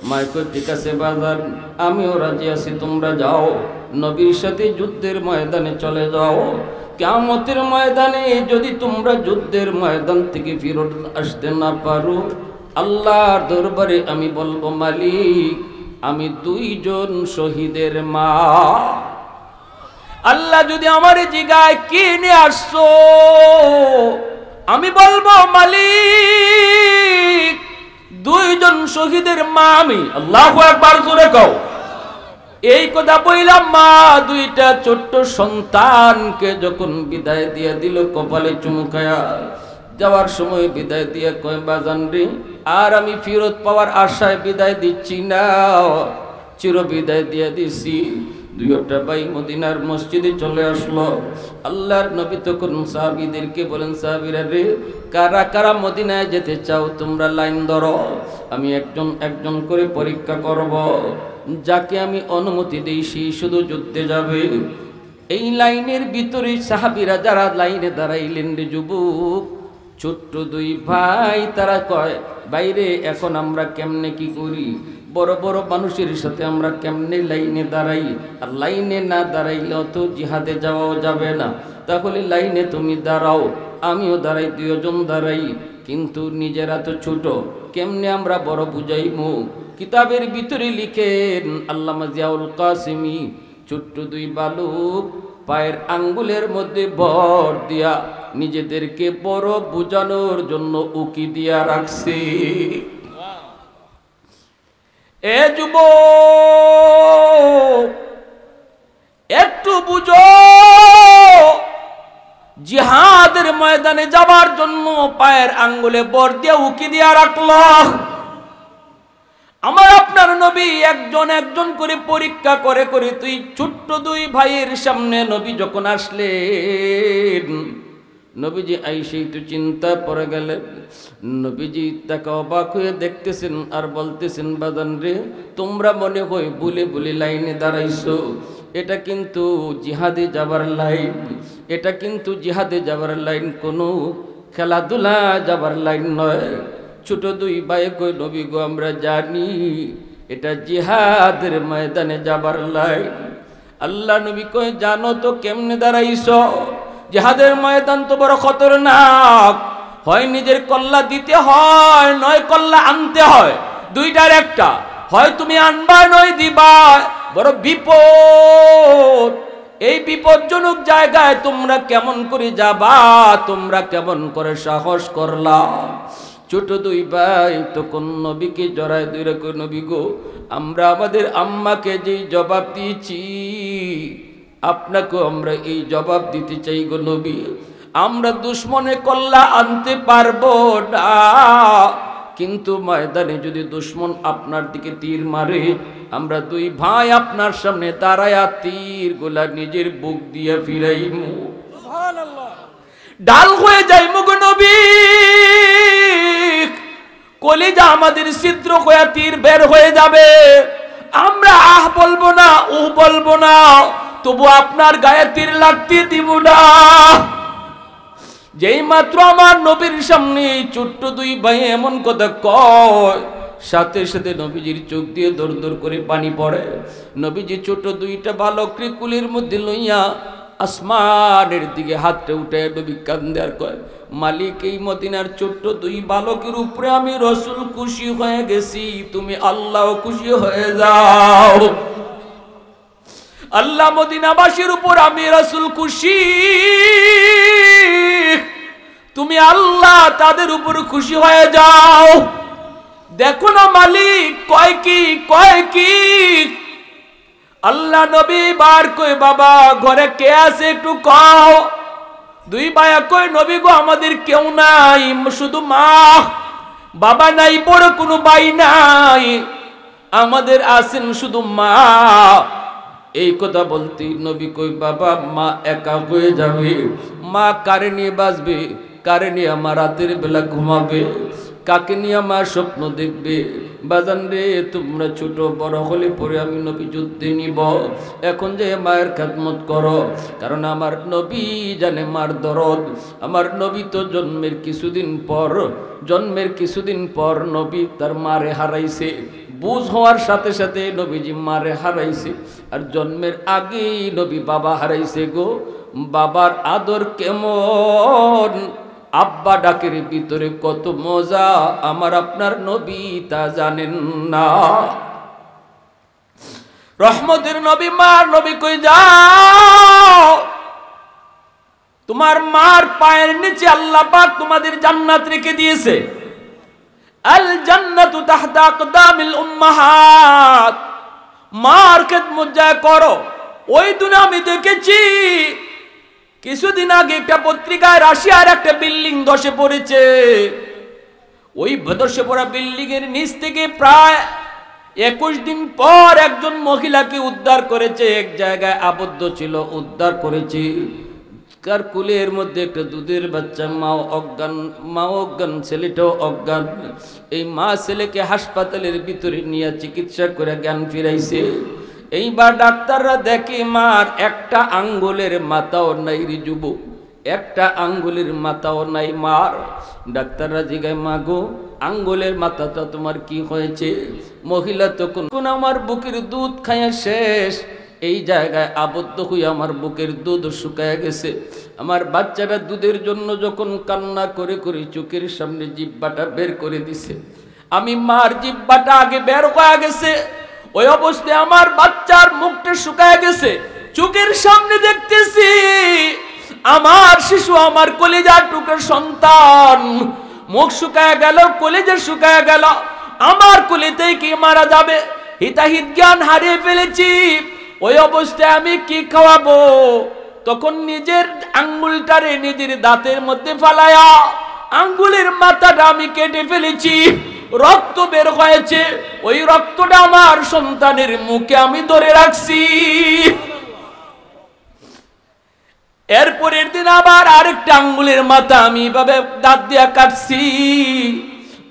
মায় কই ঠিক আছে বাজার, আমিও রাজি আছি, তোমরা যাও, নবীর সাথে যুদ্ধের ময়দানে চলে যাও। কিয়ামতের ময়দানে যদি তোমরা যুদ্ধের ময়দান থেকে ফিরত আসতে না পারো, আল্লাহর দরবারে আমি বলবো, মালিক আমি দুইজন শহীদের মা। আল্লাহ যদি আমার জিগায় কি নিয়ে আসছো, আমি বলবো মালিক দুইজন শহীদের মা আমি। আল্লাহু আকবার, জোরে কও। এই কথা বললাম, মা দুইটা ছোট্ট সন্তানকে যখন বিদায় দিয়ে দিল কপালে চুমুকায়া, যাওয়ার সময় বিদায় দিয়ে কয় বাজান রে, আর আমি ফেরত পাওয়ার আশায় বিদায় দিচ্ছি না, চির বিদায় দিয়ে দিছি। দুইটা ভাই মদিনার মসজিদে চলে আসলো। আল্লাহর নবী তখন সাহাবীদেরকে বলেন, সাহাবীরা রে, কারা কারা মদিনায় যেতে চাও তোমরা লাইন ধরো, আমি একজন একজন করে পরীক্ষা করব, যাকে আমি অনুমতি দিই সেই শুধু যুদ্ধে যাবে। এই লাইনের ভিতরে সাহাবীরা যারা লাইনে দাঁড়াইলেন রে যুবক, ছোট্ট দুই ভাই, তারা কয় বাইরে এখন আমরা কেমনে কি করি, বড় বড় মানুষের সাথে আমরা কেমনে লাইনে দাঁড়াই, আর লাইনে না দাঁড়াইলে তো জিহাদে যাওয়াও যাবে না, তাহলে লাইনে তুমি দাঁড়াও আমিও দাঁড়াই, দুইজন দাঁড়াই, কিন্তু নিজেরা তো ছোট, কেমনে আমরা বড় বুঝাইমু। কিতাবের ভিতরে লিখেন আল্লামা জিয়াউল কাসিমি, ছোট্ট দুই বালক পায়ের আঙ্গুলের মধ্যে ভর দিয়া নিজেদেরকে বড় বুঝানোর জন্য উকি দিয়া রাখছে। এ যুবক একটু বুঝো, জিহাদের ময়দানে যাবার জন্য পায়ের আঙ্গুলে বর দিয়া উকি দিয়া রাখলো। আমার আপনার নবী একজন একজন করে পরীক্ষা করে করে, তুই ছোট্ট দুই ভাইয়ের সামনে নবী যখন আসলেন, নবীজি আইসেই তো চিন্তা পড়ে গেলেন। নবীজি তাকে অবাক হয়ে দেখতেছেন আর বলতেছেন, বাজান রে, তোমরা মনে হয় বলে বলে লাইনে দাঁড়াইছো, এটা কিন্তু জিহাদে যাবার লাইন, এটা কিন্তু জিহাদে যাবার লাইন, কোনো খেলাধুলা যাবার লাইন নয়। ছোট দুই ভাই কই, নবী গো আমরা জানি এটা জিহাদের ময়দানে যাবার লাইন। আল্লাহ নবী কই, জানো তো কেমনে দাঁড়াইছো, জিহাদের ময়দান তো বড় খতরনাক, হয় নিজের কল্লা দিতে হয়, নয় কল্লা আনতে হয়, দুইটার একটা, হয় তুমি আনবা নয় দিবা, বড় বিপদ। এই বিপজ্জনক জায়গায় তোমরা কেমন করে যাবা, তোমরা কেমন করে সাহস করলা। ছোট দুই ভাই তখন নবীকে জড়ায় ধরে কই, নবী গো আমরা আমাদের আম্মাকে যেই জবাব দিয়েছি, আপনাকেও আমরা এই জবাব দিতে চাই গো নবী, আমরা দুশ্মনে কল্লা আনতে পারবো না, কিন্তু ময়দানে যদি দুশ্মন আপনার দিকে তীর মারে, আমরা দুই ভাই আপনার সামনে দাঁড়ায়া তীর গোলা নিজের বুক দিয়ে ফিরাইমু, ডাল হয়ে যাইমু গো নবী, কলিজা আমাদের ছিদ্র হয়ে তীর বের হয়ে যাবে। আমরা আহ বলবো না, উহ বলবো না, তবু আপনার গায়ে তীর লাগতে দিব না। যেই মাত্র আমার নবীর সামনে ছোট্ট দুই ভাই এমন কথা কয়, সাথে সাথে নবীজির চোখ দিয়ে দর দর করে পানি পড়ে। নবীজি ছোট দুইটা বালককে কুলের মধ্যে লইয়া আসমানের দিকে হাতটা উঠে নবী কান্দে আর কয়, মালিক, এই মদিনার ছোট্ট দুই বালকের উপরে আমি রসুল খুশি হয়ে গেছি, তুমি আল্লাহ খুশি হয়ে যাও। আল্লাহ মদিনাবাসীর উপর আমি রসুল খুশি, তুমি আল্লাহ তাদের উপর খুশি হয়ে যাও। দেখো না মালিক কয় কি আল্লাহ নবী বার কই, বাবা ঘরে কে আছে একটু কও। দুই ভাইয়া কই, নবী গো আমাদের কেউ নাই, শুধু মা, বাবা নাই, বড় কোনো ভাই নাই, আমাদের আছেন শুধু মা। এই কথা বলতে নবী কই, বাবা মা একা হয়ে যাবে, মা কারে নিয়ে বাঁচবে, কারে নিয়ে আমার রাতের বেলা ঘুমাবে, কাকে নিয়ে আমার স্বপ্ন দেখবে। বাজান রে, তোমরা ছোট বড় হলে পরে আমি নবী যুদ্ধে নিব, এখন যে মায়ের খেদমত করো, কারণ আমার নবী জানে মার দরদ। আমার নবী তো জন্মের কিছুদিন পর নবী তার মারে হারাইছে, বুঝ হওয়ার সাথে সাথে নবীজি মারে হারাইছে, আর জন্মের আগেই নবী বাবা হারাইছে গো। বাবার আদর কেমন, আব্বা ডাকের ভিতরে কত মজা, আমার আপনার নবী তা জানেন না। রহমতের নবী মার নবী কই, যাও, তোমার মার পায়ের নিচে আল্লাহ পাক তোমাদের জান্নাত রেখে দিয়েছে। আল জান্নাতু তাহতা আকদামিল উম্মাহাত, মার খেদমত যা করো। ওই দিন আমি দেখেছি কিছুদিন আগে একটা পত্রিকায় রাশিয়ার একটা বিল্ডিং ধসে পড়েছে। ওই ধসে পড়া বিল্ডিং এর নিচ থেকে প্রায় 21 দিন পর একজন মহিলাকে উদ্ধার করেছে, এক জায়গায় আবদ্ধ ছিল, উদ্ধার করেছে। কার কুলের মধ্যে একটা দুধের বাচ্চা, মা অজ্ঞান, ছেলেটাও অজ্ঞান। এই মা ছেলেকে হাসপাতালের ভিতরে নিয়ে চিকিৎসা করে জ্ঞান ফিরাইছে। এইবার ডাক্তাররা দেখে মার একটা আঙ্গুলের মাথাও নাই রে যুবক, একটা আঙ্গুলের মাথাও নাই মার। ডাক্তাররা জিগায়, মা গো আঙ্গুলের মাথাটা তোমার কি হয়েছে? মহিলা তখন, আমার বুকের দুধ খাইয়া শেষ, এই জায়গায় আবদ্ধ হয়ে আমার বুকের দুধ শুকায় গেছে। আমার বাচ্চাটা দুধের জন্য যখন কান্না করে করে চোখের সামনে জিহ্বাটা বের করে দিছে, আমি মার জিহ্বাটা আগে বের হয়ে গেছে, ওই অবস্থায় আমার বাচ্চার মুখটা শুকায় গেছে। চোখের সামনে দেখতেছি আমার শিশু, আমার কলিজার টুকরা সন্তান, মুখ শুকায় গেল, কলিজা শুকায় গেল, আমার কলিতেই কি মারা যাবে, হিতাহিত জ্ঞান হারিয়ে ফেলেছি। ওই অবস্থায় আমি কি খাওয়াবো? তখন নিজের আঙ্গুলটারে নিজের দাঁতের মধ্যে ফালায়া আঙ্গুলের মাথাটা আমি কেটে ফেলেছি, রক্ত বের হয়েছে। ওই রক্তটা আমার সন্তানের মুখে আমি ধরে রাখছি। এরপরের দিন আবার আরেকটা আঙ্গুলের মাথা আমি এভাবে দাঁত দিয়ে কাটছি।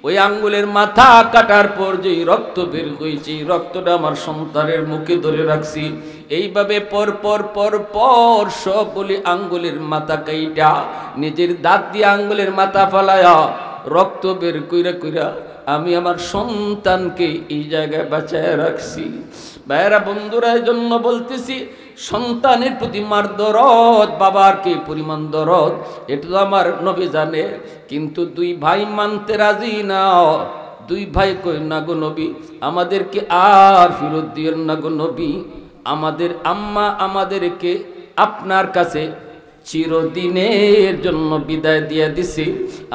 ওই আঙ্গুলের মাথা কাটার পর যে রক্ত বের হয়েছে, রক্তটা আমার সন্তানের মুখে ধরে রাখছি। এইভাবে পর পর পর পর সবগুলি আঙ্গুলের মাথা কাইটা নিজের দাঁত দিয়ে আঙ্গুলের মাথা ফালায়া রক্ত বের কইরা কইরা আমি আমার সন্তানকে এই জায়গায় বাঁচায় রাখছি। ভাইয়েরা বন্ধুরা, এই জন্য বলতেছি, সন্তানের প্রতি মার দরদ, বাবার কি পরিমাণ দরদ, এটা তো আমার নবী জানে। কিন্তু দুই ভাই মানতে রাজি না। দুই ভাই কই, না গো নবী, আমাদেরকে আর ফেরত দিয়েন না গো নবী, আমাদের আম্মা আমাদেরকে আপনার কাছে চিরদিনের জন্য বিদায় দিয়ে দিছি।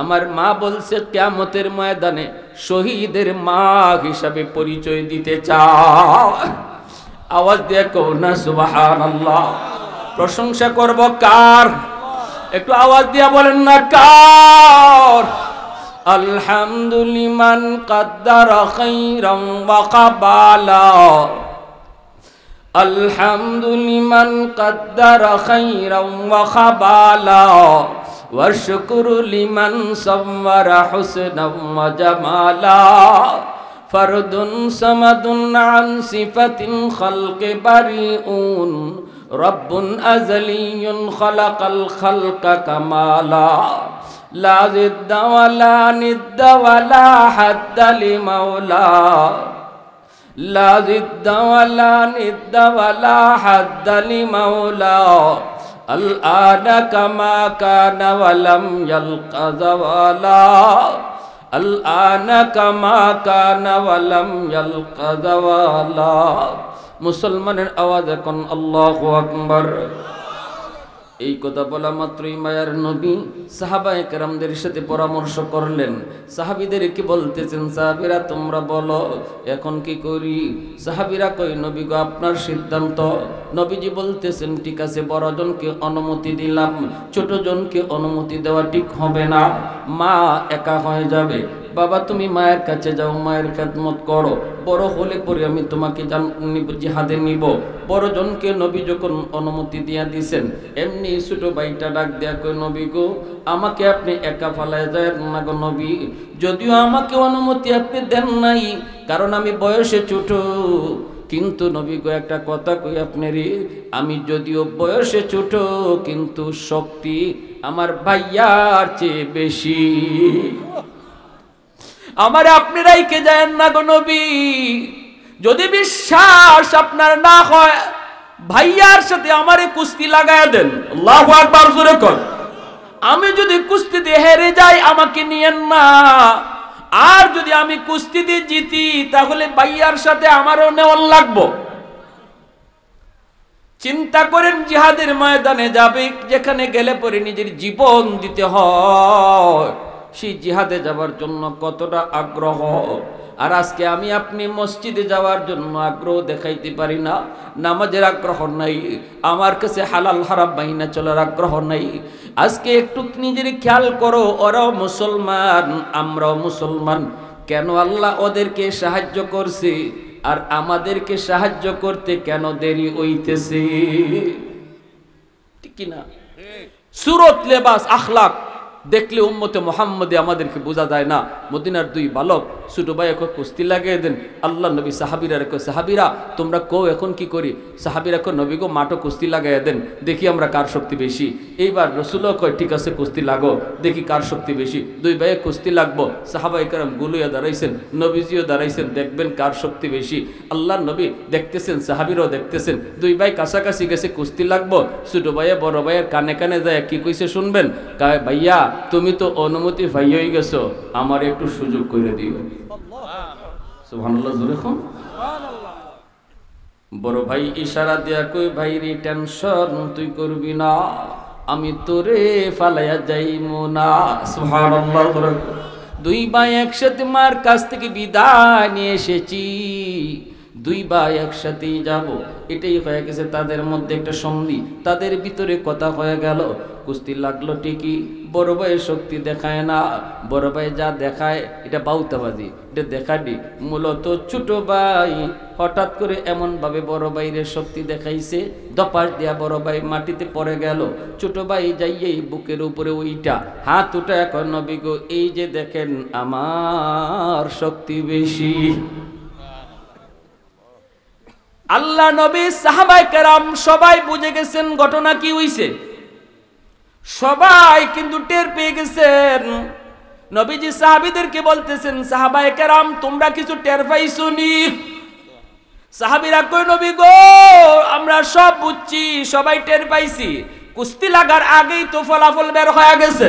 আমার মা বলছে কিয়ামতের ময়দানে শহীদের মা হিসাবে পরিচয় দিতে চাও। আওয়াজ দিয়ে কও না সুবহানাল্লাহ। প্রশংসা করব কার? একটু আওয়াজ দিয়ে বলেন না কার? আলহামদুলিমান কাদ্দারা খাইরাম ওয়া কাবালা, আলহামদুলিমান কাদ্দারা খাইরাম ওয়া খাবালা, والشكر لمن صور حسنا وجمالا فرد صمد عن صفة الخلق بريء رب أزلي خلق الخلق كمالا لا ضد ولا ند ولا حد لمولا لا ضد ولا ند ولا حد لمولا الآن كما كان ولم يلق زوالا الآن كما كان ولم يلق زوالا মুসলমানের আওয়াজ এখন আল্লাহু আকবার। এই কথা বলা মাত্রই মায়ার নবী সাহাবায়ে কেরামদের সাথে পরামর্শ করলেন। সাহাবীদেরকে বলতেছেন, সাহাবীরা তোমরা বলো এখন কি করি? সাহাবীরা কই, নবী গো আপনার সিদ্ধান্ত। নবীজি বলতেছেন, ঠিক আছে, বড়জনকে অনুমতি দিলাম, ছোটজনকে অনুমতি দেওয়া ঠিক হবে না, মা একা হয়ে যাবে। বাবা তুমি মায়ের কাছে যাও, মায়ের খেদমত করো, বড় হলে পরে আমি তোমাকে জিহাদে নিব। বড়জনকে নবী যখন অনুমতি দিয়া দিছেন, এমনি ছোট ভাইটা ডাক দেয়া কই, নবী গো আমাকে আপনি একা ফালায় যায় না গো নবী, যদিও আমাকে অনুমতি আপনি দেন নাই কারণ আমি বয়সে ছোট, কিন্তু নবী গো একটা কথা কই আপনারে, আমি যদিও বয়সে ছোট কিন্তু শক্তি আমার ভাইয়ার চেয়ে বেশি। আমার আপনি রাইকে যায় না গো নবী, যদি বিশ্বাস আপনার না হয় ভাইয়ার সাথে আমারে কুস্তি লাগায় দেন। আল্লাহু আকবার জোরে কর। আমি যদি কুস্তিতে হেরে যাই আমাকে নিয়েন না, আর যদি আমি কুস্তিতে জিতি তাহলে ভাইয়ার সাথে আমারও নেওয়ার লাগবো। চিন্তা করেন, জিহাদের ময়দানে যাবে, যেখানে গেলে পরে নিজের জীবন দিতে হয়, সেই জিহাদে যাওয়ার জন্য কতটা আগ্রহ। আর আজকে আমি আপনি মসজিদে যাওয়ার জন্য আগ্রহ দেখাইতে পারি না, নামাজের আগ্রহ নাই, আমার কাছে হালাল হারাম মাইনা চলার আগ্রহ নাই। আজকে একটু নিজের খেয়াল করো, ওরাও মুসলমান আমরাও মুসলমান, কেন আল্লাহ ওদেরকে সাহায্য করছে আর আমাদেরকে সাহায্য করতে কেন দেরি হইতেছে? ঠিক না? সুরত, লেবাস, আখলাক দেখলে উম্মতে মুহাম্মদে আমাদেরকে বোঝা যায় না। মদিনার দুই বালক ছোট ভাই এখন কুস্তি লাগিয়ে দেন। আল্লাহ নবী সাহাবীরা কো, সাহাবীরা তোমরা কো এখন কি করি? সাহাবীরা কো, নবী গো মাঠও কুস্তি লাগাইয়া দেন, দেখি আমরা কার শক্তি বেশি। এইবার রাসূলও কয়, ঠিক আছে কুস্তি লাগো, দেখি কার শক্তি বেশি। দুই ভাইয়ে কুস্তি লাগবো, সাহাবায়ে কেরাম গুলুয়া দাঁড়াইছেন, নবীজিও দাঁড়াইছেন, দেখবেন কার শক্তি বেশি। আল্লাহ নবী দেখতেছেন, সাহাবীরাও দেখতেছেন, দুই ভাই কাছাকাছি গেছে, কুস্তি লাগবো। ছোট ভাইয়ে বড় ভাইয়ের কানে কানে যায় কি কইছে শুনবেন? কয়, ভাইয়া তুমি তো অনুমতি পাইয়াই গেছো, আমার একটু সুযোগ করে দিও। সুবহানাল্লাহ জোরে কও। বড় ভাই ইশারা দিয়া কই, ভাই রে টেনশন তুই করবি না, আমি তোরে ফালাইয়া যাইমু না। সুবহানাল্লাহ জোরে কও। দুই ভাই একসাথে মার কাছ থেকে বিদায় নিয়ে এসেছি, দুই ভাই একসাথেই যাব, এটাই হয়ে গেছে তাদের মধ্যে একটা সন্ধি, তাদের ভিতরে কথা হয়ে গেল। কুস্তি লাগলো ঠিকই, বড় ভাইয়ের শক্তি দেখায় না, বড় ভাই যা দেখায় এটা বাউতাবাজি, এটা দেখাডি। মূলত ছোট ভাই হঠাৎ করে এমন ভাবে বড় ভাইয়ের শক্তি দেখাইছে, দপাস দিয়া বড় ভাই মাটিতে পড়ে গেল। ছোট ভাই যাইয়েই বুকের উপরে ওইটা হাত উঠা, এখন নবী গো এই যে দেখেন আমার শক্তি বেশি। আল্লাহ নবী সাহাবায়ে কেরাম সবাই বুঝে গেছেন ঘটনা কি হইছে, সবাই কিন্তু টের পেয়ে গেছেন। নবীজি সাহাবীদেরকে বলতেছেন, সাহাবায়ে কেরাম তোমরা কিছু টের পাইছো নি? সাহাবীরা কই, নবী গো আমরা সব বুঝছি, সবাই টের পাইছি, কুস্তি লাগার আগেই তো ফলাফল বের হয়ে গেছে।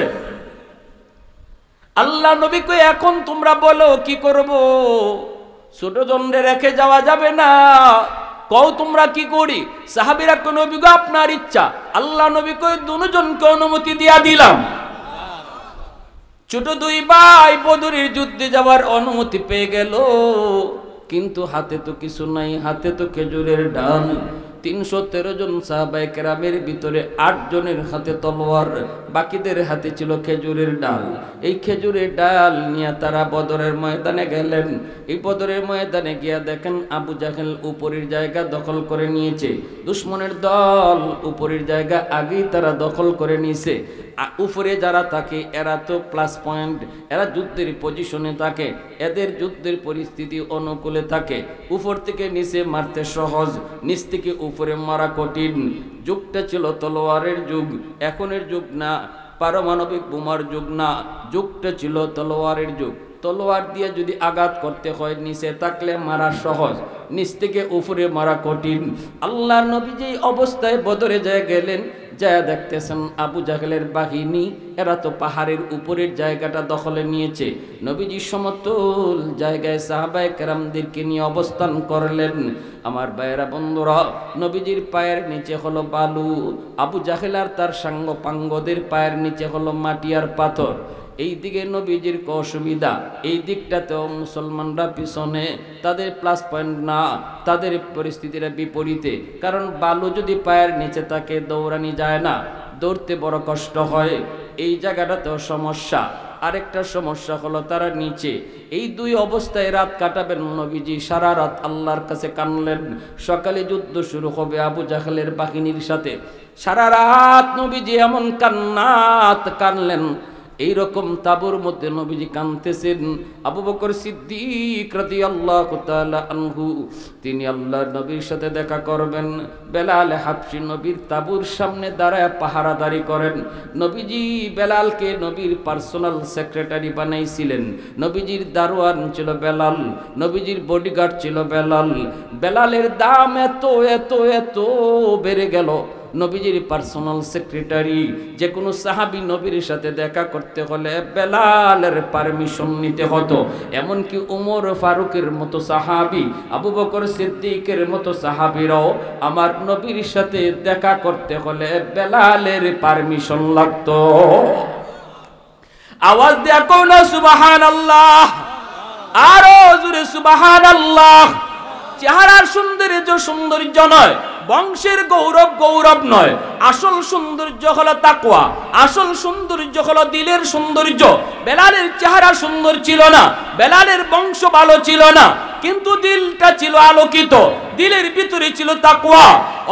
আল্লাহ নবী কই, এখন তোমরা বলো কি করব? ছোট জনরে রেখে যাওয়া যাবে না, কও তোমরা কি করি? সাহাবীরা কই, নবী গো আপনার ইচ্ছা। আল্লাহ নবী কই, দুজনকে অনুমতি দিয়া দিলাম। ছোট দুই ভাই বদরের যুদ্ধে যাওয়ার অনুমতি পেয়ে গেল, কিন্তু হাতে তো কিছু নাই, হাতে তো খেজুরের ডাল। 313 জন সাহাবায়ে কেরামের ভিতরে 8 জনের হাতে তলোয়ার, বাকিদের হাতে ছিল খেজুরের ডাল। এই খেজুরের ডাল নিয়ে তারা বদরের ময়দানে গেলেন। এই বদরের ময়দানে গিয়া দেখেন আবু জাহেল উপরের জায়গা দখল করে নিয়েছে। দুশমনের দল উপরের জায়গা আগেই তারা দখল করে নিয়েছে। উপরে যারা থাকে এরা তো প্লাস পয়েন্ট, এরা যুদ্ধের পজিশনে থাকে, এদের যুদ্ধের পরিস্থিতি অনুকূলে থাকে। উপর থেকে নিচে মারতে সহজ, নিচ থেকে উপরে মারা কঠিন। যুগটা ছিল তলোয়ারের যুগ, এখনের যুগ না, পারমাণবিক বোমার যুগ না, যুগটা ছিল তলোয়ারের যুগ। তলোয়ার দিয়ে যদি আঘাত করতে হয় নিচে থাকলে মারা সহজ, নিচ থেকে উপরে মারা কঠিন। আল্লাহর নবী যেই অবস্থায় বদরে যায় গেলেন, যা দেখতেছেন আবু জাহেলের বাহিনী এরা তো পাহাড়ের উপরের জায়গাটা দখলে নিয়েছে। নবীজি সমতল জায়গায় সাহাবায়ে কেরামদেরকে নিয়ে অবস্থান করলেন। আমার ভাইয়েরা বন্ধুরা, নবীজির পায়ের নিচে হলো বালু, আবু জাহেল আর তার সাঙ্গ পাঙ্গদের পায়ের নিচে হলো মাটি আর পাথর। এই দিকে নবীজির অসুবিধা, এই দিকটাতেও মুসলমানরা পিছনে, তাদের প্লাস পয়েন্ট না, তাদের পরিস্থিতিটা বিপরীতে। কারণ বালু যদি পায়ের নিচে থাকে দৌড়ানি যায় না, দৌড়তে বড় কষ্ট হয়। এই জায়গাটাতেও সমস্যা। আরেকটা সমস্যা হলো তারা নিচে। এই দুই অবস্থায় রাত কাটাবেন নবীজি, সারা রাত আল্লাহর কাছে কানলেন। সকালে যুদ্ধ শুরু হবে আবু জাহেলের বাহিনীর সাথে। সারা রাত নবীজি এমন কান্নাত কানলেন, এইরকম তাবুর মধ্যে নবীজি কাঁদতেছেন। আবু বকর সিদ্দিক রাদিয়াল্লাহু তাআলা আনহু তিনি আল্লাহর নবীর সাথে দেখা করবেন। বেলাল হাবশী নবীর তাবুর সামনে দাঁড়ায় পাহারাদারি করেন। নবীজি বেলালকে নবীর পার্সোনাল সেক্রেটারি বানাইছিলেন। নবীজির দারোয়ান ছিল বেলাল, নবীজির বডিগার্ড ছিল বেলাল। বেলালের দাম এত এত এত বেড়ে গেল। নবীজির পার্সোনাল সেক্রেটারি, যে কোনো সাহাবী নবীর সাথে দেখা করতে হলে বেলালের পারমিশন নিতে হতো। এমনকি উমর ফারুকের মতো সাহাবী, আবু বকর সিদ্দিকের মতো সাহাবীরাও আমার নবীর সাথে দেখা করতে হলে বেলালের পারমিশন লাগতো। আওয়াজ দিয়া কও না সুবহানাল্লাহ, আরো জোরে সুবহানাল্লাহ। চেহারার সৌন্দর্য সৌন্দর্য নয়, বংশের গৌরব গৌরব নয়, আসল সৌন্দর্য হলো তাকওয়া, আসল সৌন্দর্য হলো দিলের সৌন্দর্য। বেলালের চেহারা সুন্দর ছিল না, বেলালের বংশ ভালো ছিল না, কিন্তু দিলটা ছিল আলোকিত, দিলের ভিতরে ছিল তাকওয়া,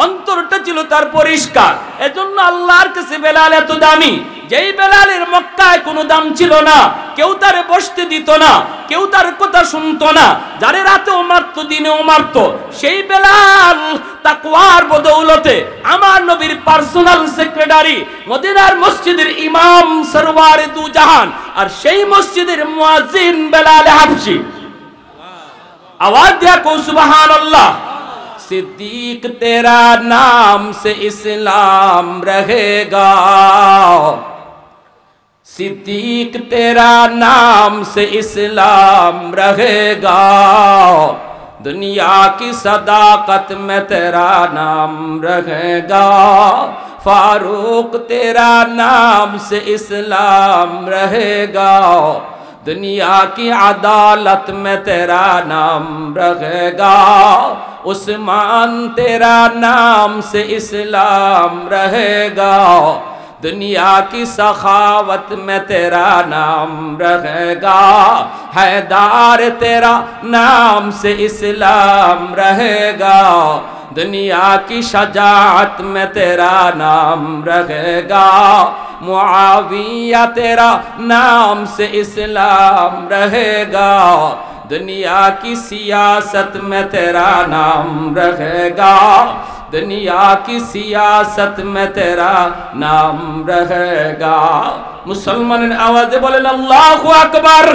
অন্তরটা ছিল তার পরিষ্কার। এজন্য আল্লাহর কাছে বেলাল এত দামি। যেই বেলালের মক্কায় কোনো দাম ছিল না, কেউ তারে বসতে দিত না, কেউ তার কথা শুনতো না, যারে রাতেও মারতো দিনেও মারতো, সেই বেলাল তাকওয়ার বদৌলতে আমার নবীর পার্সোনাল সেক্রেটারি, মদিনার মসজিদের ইমাম সরওয়ারে দু জাহান, আর সেই মসজিদের মুয়াজ্জিন বেলাল হাবশী। आवाज दिया को सुबहान अल्लाह। सिद्दीक तेरा नाम से इस्लाम रहेगा, सिद्दीक तेरा नाम से इस्लाम रहेगा, दुनिया की सदाकत में तेरा नाम रहेगा, फारूक तेरा नाम से इस्लाम रहेगा, दुनिया की अदालत में तेरा नाम रहेगा, उस्मान तेरा नाम से इस्लाम रहेगा, दुनिया की सखावत में तेरा नाम रहेगा, हैदार तेरा नाम से इस्लाम रहेगा, दुनिया की शजाअत में तेरा नाम रहेगा, मुआविया तेरा नाम से इस्लाम रहेगा, दुनिया की सियासत में तेरा नाम रहेगा, दुनिया की सियासत में तेरा नाम रहेगा। मुसलमान आवाज बोलें अल्लाहु আকবার।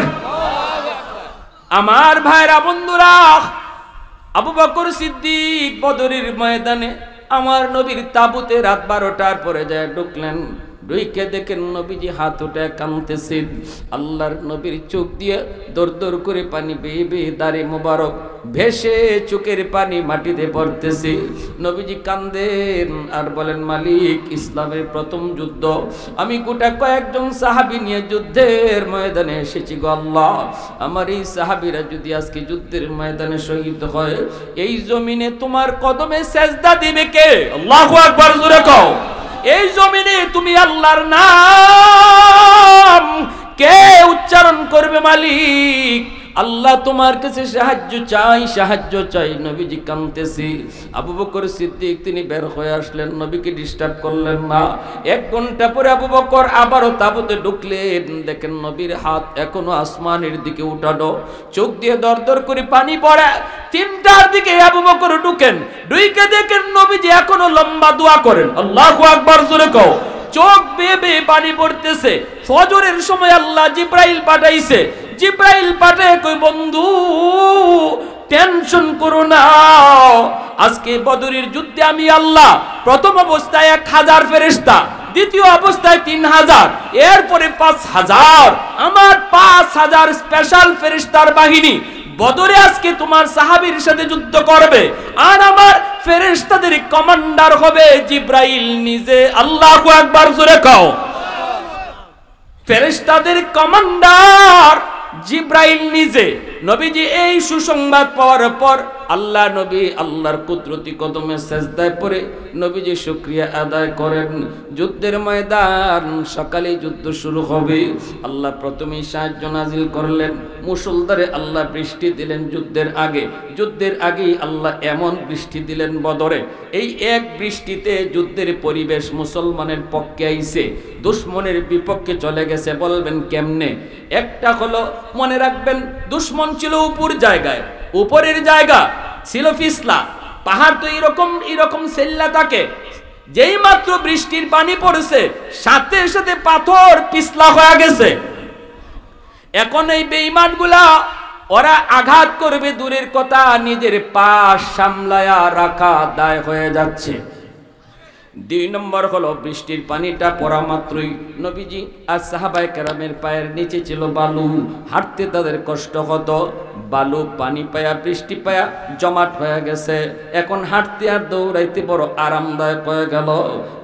আমার ভাইরা বন্ধুরা, আবু বকর সিদ্দিক বদরের ময়দানে আমার নবীর তাবুতে রাত 12টার পরে যায় ঢুকলেন। ডুইকে দেখেন নবীজি হাত উঠে কাঁদতেছেন। আল্লাহর নবীর চোখ দিয়ে দর দর করে পানি বেয়ে বেয়ে দাড়ি মোবারক ভেসে চোখের পানি মাটিতে পড়তেছে। নবীজি কান্দেন আর বলেন, মালিক, ইসলামের প্রথম যুদ্ধ, আমি গোটা কয়েকজন সাহাবী নিয়ে যুদ্ধের ময়দানে এসেছি গো আল্লাহ। আমার এই সাহাবীরা যদি আজকে যুদ্ধের ময়দানে শহীদ হয়, এই জমিনে তোমার কদমে সেজদা দিবে কে? আল্লাহু আকবার, জোরে কও। এই জমিনে তুমি আল্লাহর নাম কে উচ্চারণ করবে? মালিক, আল্লাহ তোমার কাছে সাহায্য চাই, সাহায্য চাই। নবীজি কাঁদতেছি। আবু বকর সিদ্দিক তিনি বের হয়ে আসলেন, নবীকে ডিস্টার্ব করলেন না। 1 ঘন্টা পরে আবু বকর আবারও তাঁবুতে ঢুকলেন। দেখেন নবীর হাত এখনো আসমানের দিকে উঠানো, চোখ দিয়ে দর দর করে পানি পড়ে। 3টার দিকে আবু বকর ঢুকেন, ঢুকে দেখেন নবীজি এখনো লম্বা দোয়া করেন। আল্লাহু আকবার, জোরে কও। চোখ বেয়ে বেয়ে পানি পড়তেছে। ফজরের সময় আল্লাহ জিব্রাইল পাঠাইছে। জিব্রাইল পাঠায় কই, বন্ধু টেনশন করো না, আজকে বদরের যুদ্ধে আমি আল্লাহ প্রথম অবস্থায় 1000 ফেরেশতা, দ্বিতীয় অবস্থায় 3000, এরপরে 5000, আমার 5000 স্পেশাল ফেরেশতার বাহিনী বদরে আজকে তোমার সাহাবীর সাথে যুদ্ধ করবে। আর আমার ফেরেশতাদের কমান্ডার হবে জিব্রাইল নিজে। আল্লাহু আকবার, জোরে কও। ফেরেশতাদের কমান্ডার জিব্রাইল নিজে। নবীজি এই সুসংবাদ পাওয়ার পর আল্লাহ নবী আল্লাহর কুদরতি কদমে সেজদায় পড়ে নবীজি শুকরিয়া আদায় করেন। যুদ্ধের ময়দান, সকালে যুদ্ধ শুরু হবে। আল্লাহ প্রথমেই সাহায্য নাজিল করলেন, মুষলধারে আল্লাহ বৃষ্টি দিলেন। যুদ্ধের আগেই আল্লাহ এমন বৃষ্টি দিলেন বদরে, এই এক বৃষ্টিতে যুদ্ধের পরিবেশ মুসলমানের পক্ষে আইছে, দুশমনের বিপক্ষে চলে গেছে। বলবেন কেমনে? একটা হলো, মনে রাখবেন, দুশমন ছিল উপরের জায়গা ছিল পিছলা পাহাড়, তো এরকম সেল্লা থাকে। যেই মাত্র বৃষ্টির পানি পড়েছে, সাথে সাথে পাথর পিছলা হয়ে গেছে। এখন এই বেঈমানগুলা ওরা আঘাত করবে দূরের কথা, নিজের পাশ সামলায়া রাখা দায় হয়ে যাচ্ছে। 2 নম্বর হলো, বৃষ্টির পানিটা পড়া মাত্রই নবীজি আর সাহাবায়ে কেরামের পায়ের নিচে ছিল বালু, হাঁটতে তাদের কষ্ট হতো। বালু পানি পায়া, বৃষ্টি পায়া জমাট হয়ে গেছে। এখন হাঁটতে আর দৌড়াইতে বড় আরামদায়ক হয়ে গেল।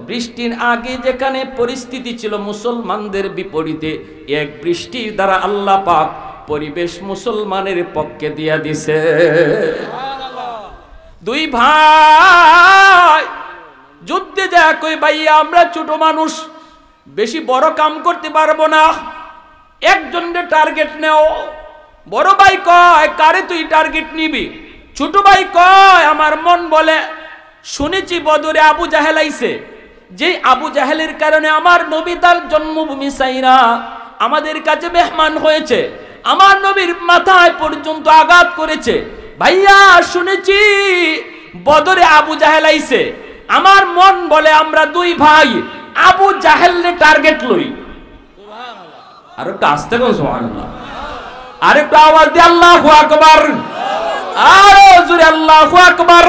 বৃষ্টির আগে যেখানে পরিস্থিতি ছিল মুসলমানদের বিপরীতে, এক বৃষ্টির দ্বারা আল্লাহ পাক পরিবেশ মুসলমানের পক্ষে দিয়া দিছে। 2 ভাই যুদ্ধে যায় কই, ভাইয়া আমরা ছোট মানুষ, বেশি বড় কাম করতে পারবো না, একজনের টার্গেট নেও। বড় ভাই কয়, কারে তুই টার্গেট নিবি? ছোট ভাই কয়, আমার মন বলে শুনেছি বদরে আবু জাহেল আইছে, যে আবু জাহেলের কারণে আমার নবী তার জন্মভূমি সাইরা আমাদের কাছে মেহমান হয়েছে, আমার নবীর মাথায় পর্যন্ত আঘাত করেছে। ভাইয়া শুনেছি বদরে আবু জাহেল আইছে, আমার মন বলে আমরা 2 ভাই আবু জাহেলকে টার্গেট লই। আর একটু আস্তে কোন সুবহানাল্লাহ, আর একটু আওয়াজ দিয়ে আল্লাহু আকবার, আরো জোরে আল্লাহু আকবার।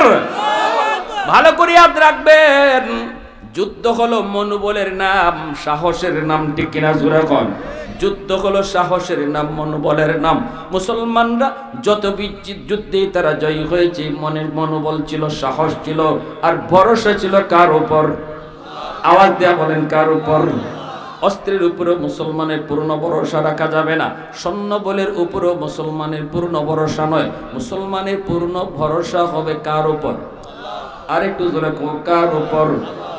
ভালো করে ইয়াদ রাখবেন, যুদ্ধ হলো মনোবলের নাম, সাহসের নাম, ঠিক কিনা জোরে কোন? যুদ্ধ হলো সাহসের নাম, মনোবলের নাম। মুসলমানরা যত যুদ্ধে তারা জয়ী হয়েছে, মনের মনোবল ছিল, সাহস ছিল, আর ভরসা ছিল কার উপর? আওয়াজ দেয়া বলেন, কার উপর? অস্ত্রের উপরও মুসলমানের পূর্ণ ভরসা রাখা যাবে না, সৈন্য বলের উপরও মুসলমানের পূর্ণ ভরসা নয়। মুসলমানের পূর্ণ ভরসা হবে কার উপর? আরেকটু জোরে কার উপর?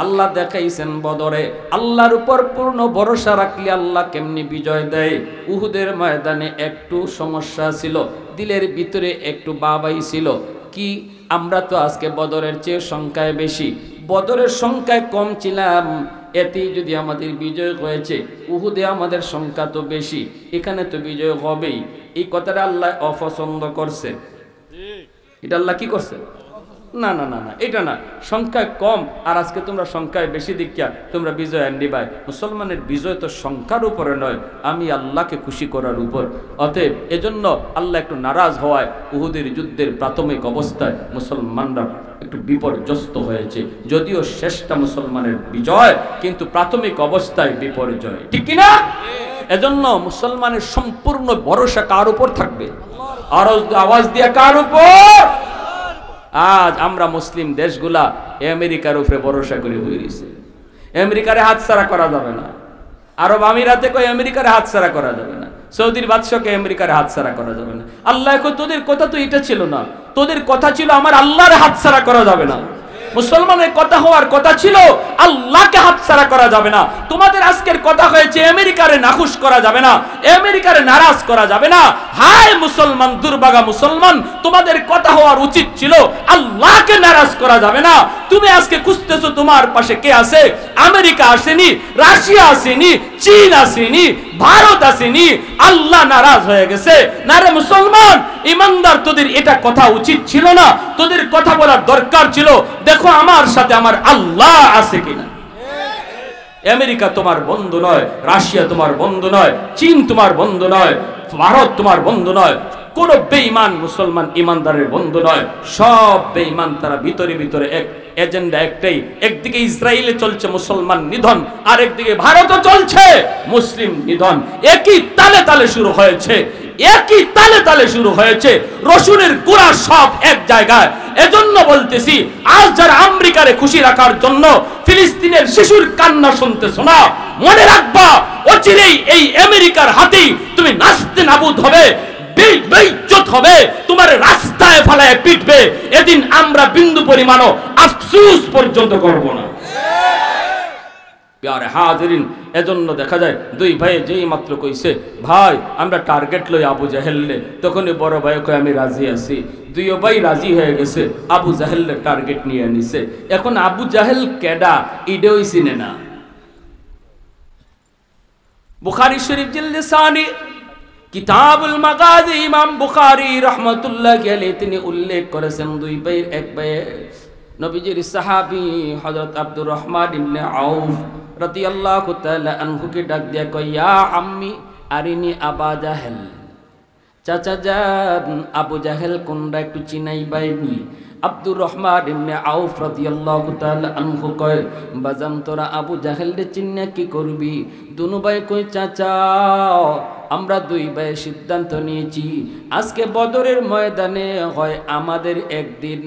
আল্লাহ দেখাইছেন বদরে, আল্লাহর উপর পূর্ণ ভরসা রাখলে আল্লাহ কেমনি বিজয় দেয়। উহুদের ময়দানে একটু সমস্যা ছিল, দিলের ভিতরে একটু বাবাই ছিল কি, আমরা তো আজকে বদরের চেয়ে সংখ্যায় বেশি, বদরের সংখ্যায় কম ছিলাম, এতেই যদি আমাদের বিজয় হয়েছে, উহুদে আমাদের সংখ্যা তো বেশি, এখানে তো বিজয় হবেই। এই কথাটা আল্লাহ অপছন্দ করছে। এটা আল্লাহ কি করছে? না না না না, এটা না, সংখ্যায় কম আর আজকে তোমরা সংখ্যায় বেশি দিকিয়া তোমরা বিজয় আনবি ভাই। মুসলমানের বিজয় তো সংখ্যার উপরে নয়, আমি আল্লাহকে খুশি করার উপর। অতএব এজন্য আল্লাহ একটু নারাজ হওয়ায় উহুদের যুদ্ধের প্রাথমিক অবস্থায় মুসলমানরা একটু বিপর্যস্ত হয়েছে, যদিও শেষটা মুসলমানের বিজয়, কিন্তু প্রাথমিক অবস্থায় বিপর্যয়, ঠিক কিনা? এজন্য মুসলমানের সম্পূর্ণ ভরসা কার উপর থাকবে? আর আওয়াজ দিয়ে কার উপর? আজ আমরা মুসলিম দেশগুলা আমেরিকার উপরে ভরসা করে বইছে। আমেরিকারে হাতছাড়া করা যাবে না, আরব আমিরাতে কই আমেরিকারে হাতছাড়া করা যাবে না, সৌদির বাদশাকে আমেরিকারে হাতছাড়া করা যাবে না। আল্লাহ কই তোদের কথা তো এটা ছিল না, তোদের কথা ছিল আমার আল্লাহরে হাতছাড়া করা যাবে না। মুসলমানের কথা হওয়ার কথা ছিল আল্লাহকে হাতছাড়া করা যাবে না। তোমাদের আজকের কথা হয়েছে আমেরিকারে নাখুশ করা যাবে না, আমেরিকারে নারাজ করা যাবে না। হায় মুসলমান, দুর্ভাগা মুসলমান, তোমাদের কথা হওয়ার উচিত ছিল আল্লাহকে নারাজ করা যাবে না। তুমি আজকে খুঁজতেছো তোমার পাশে কে আছে? আমেরিকা আসেনি, রাশিয়া আসেনি, চীন আসেনি, ভারত আসেনি, আল্লাহ নারাজ হয়ে গেছে। না রে মুসলমান, ইমানদার, তোদের এটা কথা উচিত ছিল না, তোদের কথা বলার দরকার ছিল দেখো আমার সাথে আমার আল্লাহ আছে কিনা। আমেরিকা তোমার বন্ধু নয়, রাশিয়া তোমার বন্ধু নয়, চীন তোমার বন্ধু নয়, ভারত তোমার বন্ধু নয়, কোন বেঈমান মুসলমান ইমানদারের বন্ধু নয়। সব বেঈমান, তারা ভিতরে ভিতরে এক এজেন্ডা একটাই। একদিকে ইসরায়েলে চলছে মুসলমান নিধন, আর একদিকে ভারতও চলছে মুসলিম নিধন। একই তালে তালে শুরু হয়েছে, একই তালে তালে শুরু হয়েছে। রসুনের গোড়া সব এক জায়গায়। এজন্য বলতেছি, আজ যারা আমেরিকারে খুশি রাখার জন্য ফিলিস্তিনের শিশুর কান্না শুনতেছো না, মনে রাখবা অচিরেই এই আমেরিকার হাতেই তুমি নাস্তে নাবুদ হবে, বেইজ্জত হবে, তোমার রাস্তায় ফেলায় পিটবে। এদিন আমরা বিন্দু পরিমাণও আফসোস পর্যন্ত করব না। প্যারে হাজিরিন, এজন্য দেখা যায় দুই ভাই যেই মাত্র কইছে ভাই আমরা টার্গেট লই আবু জাহেললে, তখনই বড় ভাই কয় আমি রাজি আছি। দুইও ভাই রাজি হয়ে গেছে, আবু জাহেললে টার্গেট নিয়ে নিছে। এখন আবু জাহেল কেডা ইডেই চিনে না। বুখারী শরীফ জিলদে সানি কিতাবুল মাগাজি, ইমাম বুখারী রাহমাতুল্লাহি আলাইহি তিনি উল্লেখ করেছেন দুই ভাইয়ের এক ভাই নবীজির সাহাবী হযরত আব্দুর রহমান ইবনে আউফ রাদিয়াল্লাহু তাআলা আনহুকে ডাক দিয়া কয়, ইয়া আম্মি আরিনি আবা জাহেল, চাচা যান আবু জাহেল কোনটা একটু চিনাই বাইনি। আব্দুর রহমান ইবনে আউফ রাদিয়াল্লাহু তাআলা আনহু কয়, বাজান তোরা আবু জাহেলকে চিন্না কি করবি? দুনু ভাই কই, চাচা আমরা দুই ভাই সিদ্ধান্ত নিয়েছি আজকে বদরের ময়দানে হয় আমাদের একদিন,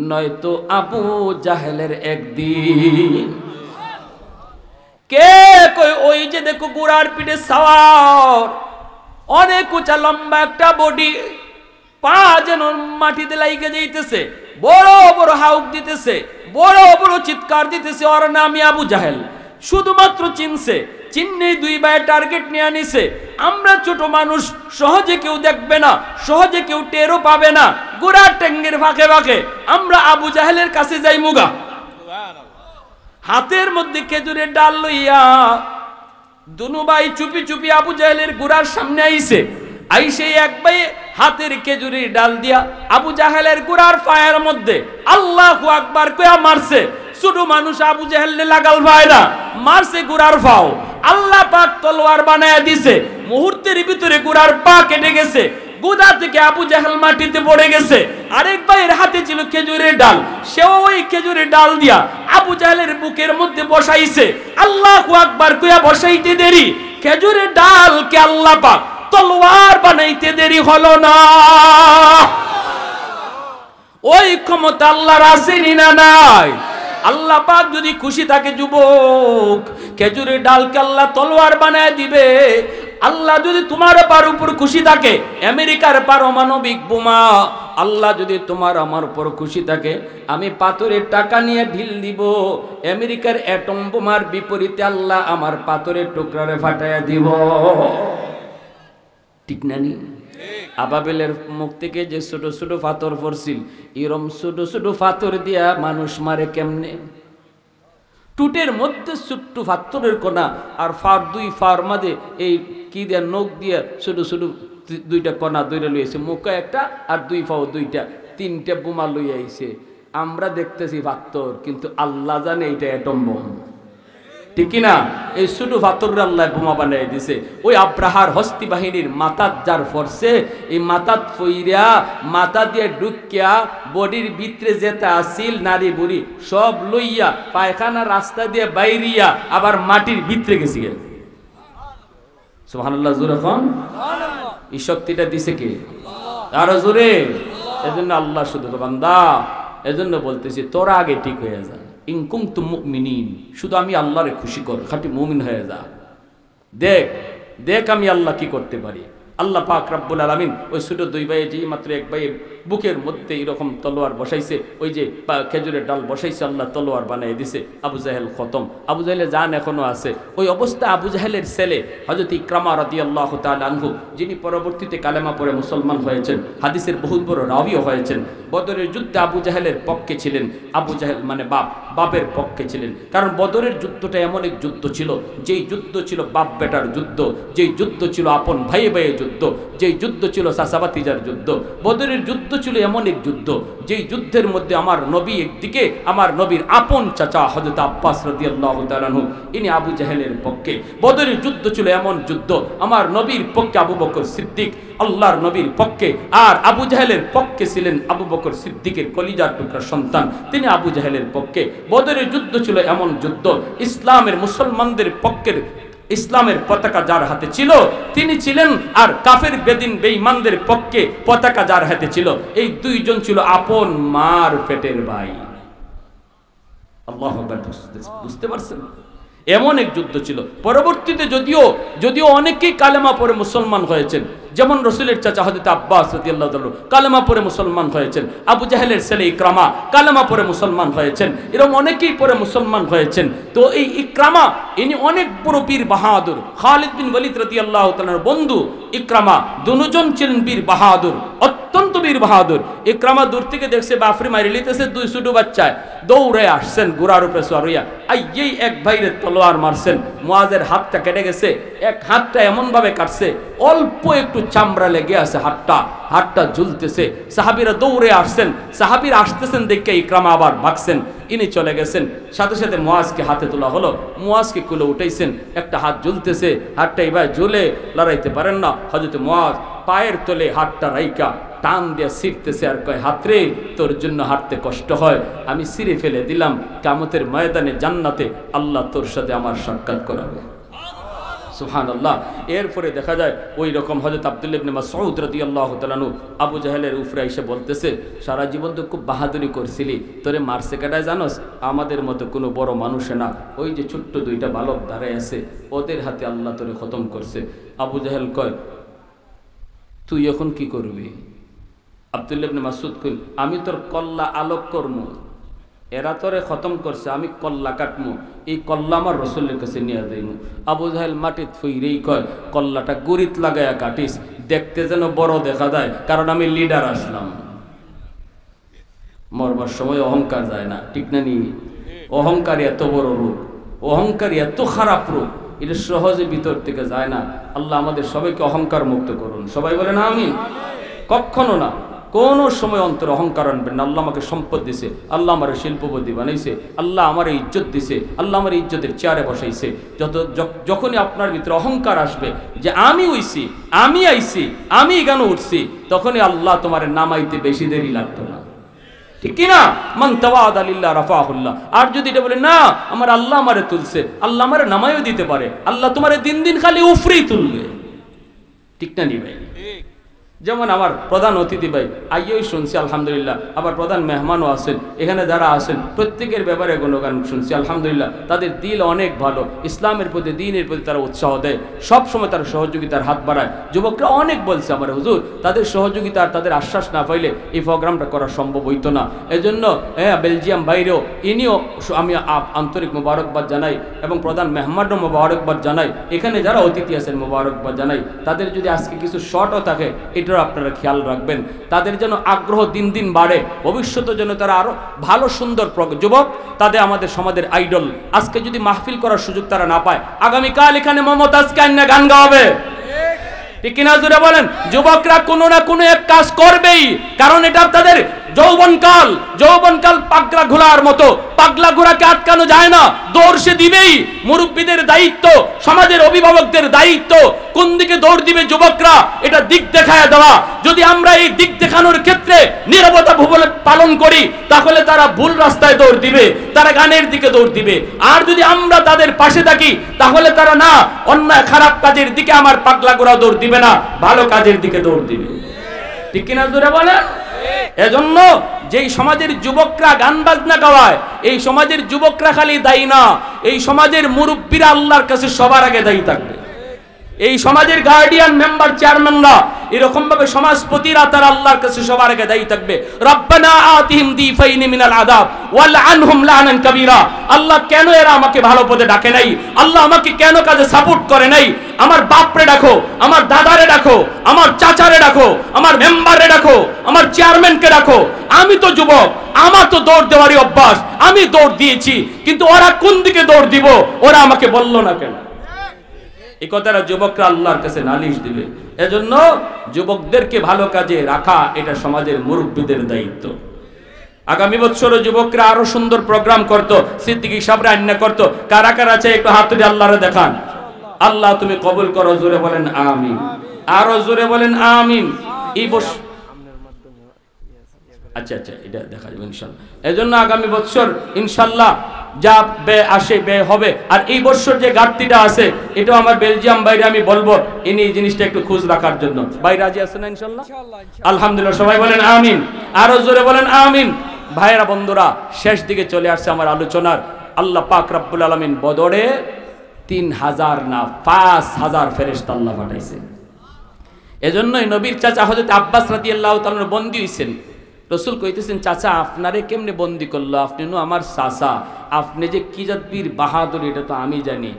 নয়তো আবু জাহেলের একদিন। কে কই, ওই যে দেখো ঘোড়ার পিঠে সাওয়ার, অনেক উঁচা লম্বা একটা বডি, পা যেন মাটিতে লাইগে যাইতেছে, বড় বড় হাউক দিতেছে, বড় বড় চিৎকার দিতেছে, ওর নামই আবু জাহেল। শুধুমাত্র চিনছে, চিন্নেই দুই ভাই টার্গেট নিয়ে আনিছে। আমরা ছোট মানুষ, সহজে কেউ দেখবে না, সহজে কেউ টেরও পাবে না। গোড়ার ট্যাঙ্গের ফাঁকে ফাঁকে আমরা আবু জাহেলের কাছে যাই মুগা, হাতের মধ্যে খেজুরের ডাল লইয়া দুনু ভাই চুপি চুপি আবু জাহেলের গোড়ার সামনে আইছে। আইসে এক ভাই হাতের খেজুরের ডাল দিয়া আবু জাহেলের গোড়ার পায়ের মধ্যে আল্লাহু আকবার কইয়া মারছে। ছোট মানুষ আবু জাহেলে লাগাল পায় না, মারছে গোড়ার পাও। আল্লাহ পাক তলোয়ার বানায়া দিছে, মুহূর্তের ভিতরে গোড়ার পা কেটে গেছে, গোদা থেকে আবু জাহেল মাটিতে পড়ে গেছে। আরেক ভাইয়ের হাতে ছিল খেজুরের ডাল, সেও ওই খেজুরের ডাল দিয়া আবু জাহেলের বুকের মধ্যে বসাইছে। আল্লাহু আকবার কইয়া বসাইতে দেরি, খেজুরের ডালকে আল্লাহ পাক তলোয়ার বানাইতে দেরি হলো না। ওই ক্ষমতা আল্লাহর আছে না নাই? আল্লাহ পাক যদি খুশি থাকে যুবক, খেজুরের ডালকে আল্লাহ তলোয়ার বানায় দিবে। আল্লাহ যদি তোমার উপর খুশি থাকে, আমেরিকার পারমাণবিক বোমা, আল্লাহ যদি তোমার আমার উপর খুশি থাকে, আমি পাথরের টাকা নিয়ে ঢিল দিব। আমেরিকার অ্যাটম বোমার বিপরীতে আল্লাহ আমার পাথরের টুকরারে ফাটাইয়া দিব। ঠিক না নি? আবাবেলের মুখ থেকে যে ছোট ছোট পাথর পড়ছিল, এরম ছোট ছোট পাথর দিয়া মানুষ মারে কেমনে? টুটের মধ্যে ছোট্ট পাথরের কোনা, আর ফার দুই ফার মাঝে এই কি দিয়া নখ দিয়া ছোট ছোট দুইটা কোনা দইরা লইছে, মুখে একটা আর দুই ফাও দুইটা, তিনটা বোমা লই আইছে। আমরা দেখতেছি পাথর, কিন্তু আল্লাহ জানে এটা অ্যাটম বোম, ঠিক কিনা? এই ছোট পাথররা আল্লাহ বোমা বানিয়ে দিছে। ওই আব্রাহার হস্তি বাহিনীর মাথাত যার ফরছে, এই মাথাত ফইরা মাথা দিয়ে ঢুকিয়া বডির ভিতরে যেটা আসিল নারী বুড়ি সব লইয়া পায়খানা রাস্তা দিয়ে বাইরিয়া আবার মাটির ভিতরে গেছি। সুবহানাল্লাহ, জোরে কোন এই শক্তিটা দিছে কে? আরো জোরে। এজন্য আল্লাহ শুধু বান্দা, এজন্য বলতেছি তোরা আগে ঠিক হয়ে যা। ইন কুনতুম মুমিনিন, শুধু আমি আল্লাহরে খুশি কর, খাঁটি মুমিন হয়ে যা। দেখ দেখ আমি আল্লাহ কি করতে পারি। আল্লাহ পাক রব্বুল আলামিন ওই ছোট দুই ভাই যে মাত্র এক ভাই বুকের মধ্যে এরকম তলোয়ার বসাইছে, ওই যে খেজুরের ডাল বসাইছে, আল্লাহ তলোয়ার বানিয়ে দিছে। আবু জাহেল খতম, আবু জাহেলের জান এখনো আছে। ওই অবস্থা আবু জাহেলের ছেলে হযরত ইকরামা রাদিয়াল্লাহু তাআলা আনহু, যিনি পরবর্তীতে কালেমা পড়ে মুসলমান হয়েছেন, হাদিসের বহুত বড় রাবিও হয়েছেন। বদরের যুদ্ধে আবু জাহেলের পক্ষে ছিলেন। আবু জাহেল মানে বাপের পক্ষে ছিলেন, কারণ বদরের যুদ্ধটা এমন এক যুদ্ধ ছিল, যেই যুদ্ধ ছিল বাপ বেটার যুদ্ধ, যেই যুদ্ধ ছিল আপন ভাই ভাইয়ের যুদ্ধ, যেই যুদ্ধ ছিল চাচাবাতিজার যুদ্ধ। বদরের যুদ্ধ ছিল এমন এক যুদ্ধ, যেই যুদ্ধের মধ্যে আমার নবী একদিকে, আমার নবীর আপন চাচা হযরত আব্বাস রাদিয়াল্লাহু তাআলা আনহু, ইনি আবু জাহেলের পক্ষে। বদরের যুদ্ধ ছিল এমন যুদ্ধ, আমার নবীর পক্ষে আবু বকর সিদ্দিক আল্লাহর নবীর পক্ষে, আর আবু জাহেলের পক্ষে ছিলেন আবু বকর সিদ্দিকের কলিজার টুকরা সন্তান, তিনি আবু জাহেলের পক্ষে। বদরের যুদ্ধ ছিল এমন যুদ্ধ, ইসলামের মুসলমানদের পক্ষের ইসলামের পতাকা যার হাতে ছিল তিনি ছিলেন, আর কাফের বেদিন বেঈমানদের পক্ষে পতাকা যার হাতে ছিল, এই দুইজন ছিল আপন মার পেটের ভাই। আল্লাহু আকবার, বুঝতে পারছেন? এমন এক যুদ্ধ ছিল। পরবর্তীতে যদিও অনেকেই কালেমা পড়ে মুসলমান হয়েছেন, যেমন রসুলের চাচা হযরত আব্বাস রাদিয়াল্লাহু তাআলা কালেমা পড়ে মুসলমান হয়েছেন, আবু জাহেলের ছেলে ইকরামা কালেমা পড়ে মুসলমান হয়েছেন, এরকম অনেকেই পড়ে মুসলমান হয়েছেন। তো এই ইকরামা ইনি অনেক বড় বীর বাহাদুর। খালিদ বিন ওয়ালিদ রাদিয়াল্লাহু তাআলার বন্ধু ইকরামা, দুজন ছিলেন বীর বাহাদুর, অত্যন্ত বীর বাহাদুর। ইকরামা দূর থেকে দেখছে বাফরি মারি লিতেছে দুই ছোট বাচ্চায়, দৌড়ে আসছেন ঘোড়ার উপরে সরিয়া, এই এক ভাইরে তলোয়ার মারছেন। মুয়াজের হাতটা কেটে গেছে, এক হাতটা এমন ভাবে কাটছে অল্প একটু চামড়া লেগে আছে, হাতটা ঝুলতেছে। সাহাবীরা দৌড়ে আসছেন, সাহাবীরা আসতেছেন দেখে ইকরামা আবার ভাগছেন, ইনি চলে গেছেন। সাথে সাথে মুয়াজকে হাতে তোলা হলো, মুয়াজকে কুলে উঠাইছেন, একটা হাত ঝুলতেছে, হাতটা এবার ঝুলে লড়াইতে পারেন না। হযরত মুয়াজ পায়ের তলে হাতটা রাইকা টান দিয়ে ছিঁড়তেছে, আর কয় হাতরে তোর জন্য হাঁটতে কষ্ট হয়, আমি ছিঁড়ে ফেলে দিলাম, কিয়ামতের ময়দানে জান্নাতে আল্লাহ তোর সাথে আমার সাক্ষাৎ করাবে। সুবহানাল্লাহ। এরপরে দেখা যায় ওই রকম হযরত আব্দুল্লাহ ইবনে মাসউদ রাদিয়াল্লাহু তাআলা আনহু আবু জাহেলের উপরে এসে বলতেছে, সারা জীবন তো খুব বাহাদুরি করছিলি, তোরে মারছে কেডায় জানোস? আমাদের মতো কোনো বড় মানুষ না, ওই যে ছোট্ট দুইটা বালক দাঁড়ায় আছে, ওদের হাতে আল্লাহ তোরে খতম করছে। আবু জাহেল কয়, তুই এখন কি করবি? আব্দুল্লাহ ইবনে মাসউদ কইল, আমি তোর কল্লা আলোক করমু, এরা তোরে খতম করছে, আমি কল্লা কাটমু, এই কল্লা আমার রসুলের কাছে নিয়ে যাইমু। আবু জাহেল মাটিত ফুইরেই কয়, কল্লাটা গুরিত লাগায়া কাটিস, দেখতে যেন বড় দেখা যায়, কারণ আমি লিডার আসলাম। মরবার সময় অহংকার যায় না, ঠিক না নি? অহংকার এত বড় রূপ, অহংকার এত খারাপ রূপ, এটা সহজে ভিতর থেকে যায় না। আল্লাহ আমাদের সবাইকে অহংকার মুক্ত করুন, সবাই বলেন আমিন। কখনো না, কোন সময় অন্তর অহংকার আনবেন না। আল্লাহ আমাকে সম্পদ দিছে, আল্লাহ আমার শিল্পপতি বানাইছে, আল্লাহ আমার ইজ্জত দিছে, আল্লাহ আমার ইজ্জতের চেয়ারে বসাইছে। যখনই আপনার ভিতরে অহংকার আসবে যে আমি হইছি, আমি আইছি, আমি এখানে উঠছি, তখনই আল্লাহ তোমার নামাইতে বেশি দেরি লাগতো না, ঠিক কিনা? মান তাওয়াদা লিল্লাহ রাফাহুল্লাহ। আর যদি এটা বলে না আমার আল্লাহ আমারে তুলছে, আল্লাহ আমারে নামাইও দিতে পারে, আল্লাহ তোমারে দিন দিন খালি উফরেই তুলবে, ঠিক না নি ভাই? যেমন আমার প্রধান অতিথি ভাই আইয়ই শুনছি আলহামদুলিল্লাহ, আবার প্রধান মেহমানও আছেন, এখানে যারা আছেন প্রত্যেকের ব্যাপারে গুণগান শুনছি আলহামদুলিল্লাহ। তাদের দিল অনেক ভালো, ইসলামের প্রতি দ্বীনের প্রতি তারা উৎসাহ দেয়, সবসময় তারা সহযোগিতার হাত বাড়ায়। যুবকরা অনেক বলছে আমার হুজুর, তাদের সহযোগিতা আর তাদের আশ্বাস না পাইলে এই প্রোগ্রামটা করা সম্ভব হইতো না। এজন্য বেলজিয়াম বাইরেও ইনিও আমি আন্তরিক মোবারকবাদ জানাই, এবং প্রধান মেহমানও মোবারকবাদ জানাই, এখানে যারা অতিথি আছেন মোবারকবাদ জানাই। তাদের যদি আজকে কিছু শর্টও থাকে এটা আপনারা খেয়াল রাখবেন, তাদের যেন আগ্রহ দিন দিন বাড়ে, ভবিষ্যতে যেন তারা আরো ভালো সুন্দর যুবক, তাদের আমাদের সমাজের আইডল। আজকে যদি মাহফিল করার সুযোগ তারা না পায়, আগামীকাল এখানে মমতাজকে আইনা গান গাওয়াবে, ঠিক কিনা জোরে বলেন? যুবকরা কোনো না কোনো এক কাজ করবেই, কারণ এটা তাদের যৌবনকাল পাগলা ঘোড়ার মতো, পাগলা ঘোড়াকে আটকানো যায় না, দৌড় সে দিবেই। মুরব্বীদের দায়িত্ব, সমাজের অভিভাবকদের দায়িত্ব, কোন দিকে দৌড় দিবে যুবকরা, এটা দিক দেখায় দেওয়া। যদি আমরা এই দিক দেখানোর ক্ষেত্রে নীরবতা পালন করি, তাহলে তারা ভুল রাস্তায় দৌড় দিবে, তারা গানের দিকে দৌড় দিবে। আর যদি আমরা তাদের পাশে থাকি, তাহলে তারা না অন্যায় খারাপ কাজের দিকে আমার পাগলা ঘোড়া দৌড় দিবে না, ভালো কাজের দিকে দৌড় দিবে। ঠিক কিনা জোরে বলে? এজন্য যেই সমাজের যুবকরা গান বাজনা গাওয়ায়, এই সমাজের যুবকরা খালি দায়ী না, এই সমাজের মুরব্বীরা আল্লাহর কাছে সবার আগে দায়ী থাকবে। এই সমাজের গার্ডিয়ান, মেম্বার, চেয়ারম্যানরা এরকম ভাবে সমাজপতিরা তারা আল্লাহর কাছে সবার আগে দায়ী থাকবে। রব্বানা আতিহিম দিফাইনি মিনাল আযাব ওয়ালআনহুম লানান কাবীরা। আল্লাহ কেন এরা আমাকে ভালো পথে ডাকে নাই, আল্লাহ আমাকে কেন কাজে সাপোর্ট করে নাই? আমার বাপরে ডাকো, আমার দাদারে ডাকো, আমার চাচারে ডাকো, আমার মেম্বারে ডাকো, আমার চেয়ারম্যানকে ডাকো। আমি তো যুবক, আমার তো দৌড় দেওয়ারই অভ্যাস, আমি দৌড় দিয়েছি, কিন্তু ওরা কোন দিকে দৌড় দিব ওরা আমাকে বলল না কেন? এই কথাটা যুবকরা আল্লাহর কাছে নালিশ দিবে। এজন্য যুবকদেরকে ভালো কাজে রাখা এটা সমাজের মুরব্বীদের দায়িত্ব। আগামী বছর যুবকরা আরো সুন্দর প্রোগ্রাম করতো, সিদ্দিকী সাহেবরা আন্না করতো। কারা কারা আছে একটু হাত তুলে আল্লাহরে দেখান। আল্লাহ তুমি কবুল করো, জোরে বলেন আমিন, আরো জোরে বলেন আমিন। এই বছর আচ্ছা এটা দেখা যাবে ইনশাআল্লাহ। এজন্য আগামী বছর ইনশাআল্লাহ যা ব্যয় আসে ব্যয় হবে। আর এই বছর যে ঘাটতিটা আছে, এটাও আমার বেলজিয়াম বাইরে আমি বলবো ইনি এই জিনিসটা একটু খোঁজ রাখার জন্য। ভাই রাজি আছে না ইনশাআল্লাহ? আলহামদুলিল্লাহ, সবাই বলেন আমিন, আরো জোরে বলেন আমিন। ভাইয়েরা বন্ধুরা, শেষ দিকে চলে আসছে আমার আলোচনার। আল্লাহ পাক রব্বুল আলামিন বদরে 3000 না 5000 ফেরেশতা আল্লাহ পাঠাইছে। এজন্যই নবীর চাচা হযরত আব্বাস রাদিয়াল্লাহু তাআলা বন্দী হইছেন। রসুল কইতেছেন, চাচা আপনারে কেমনে বন্দি করলো? আপনি নো আমার চাচা, আপনি যে কি জাত বীর বাহাদুর এটা তো আমি জানি,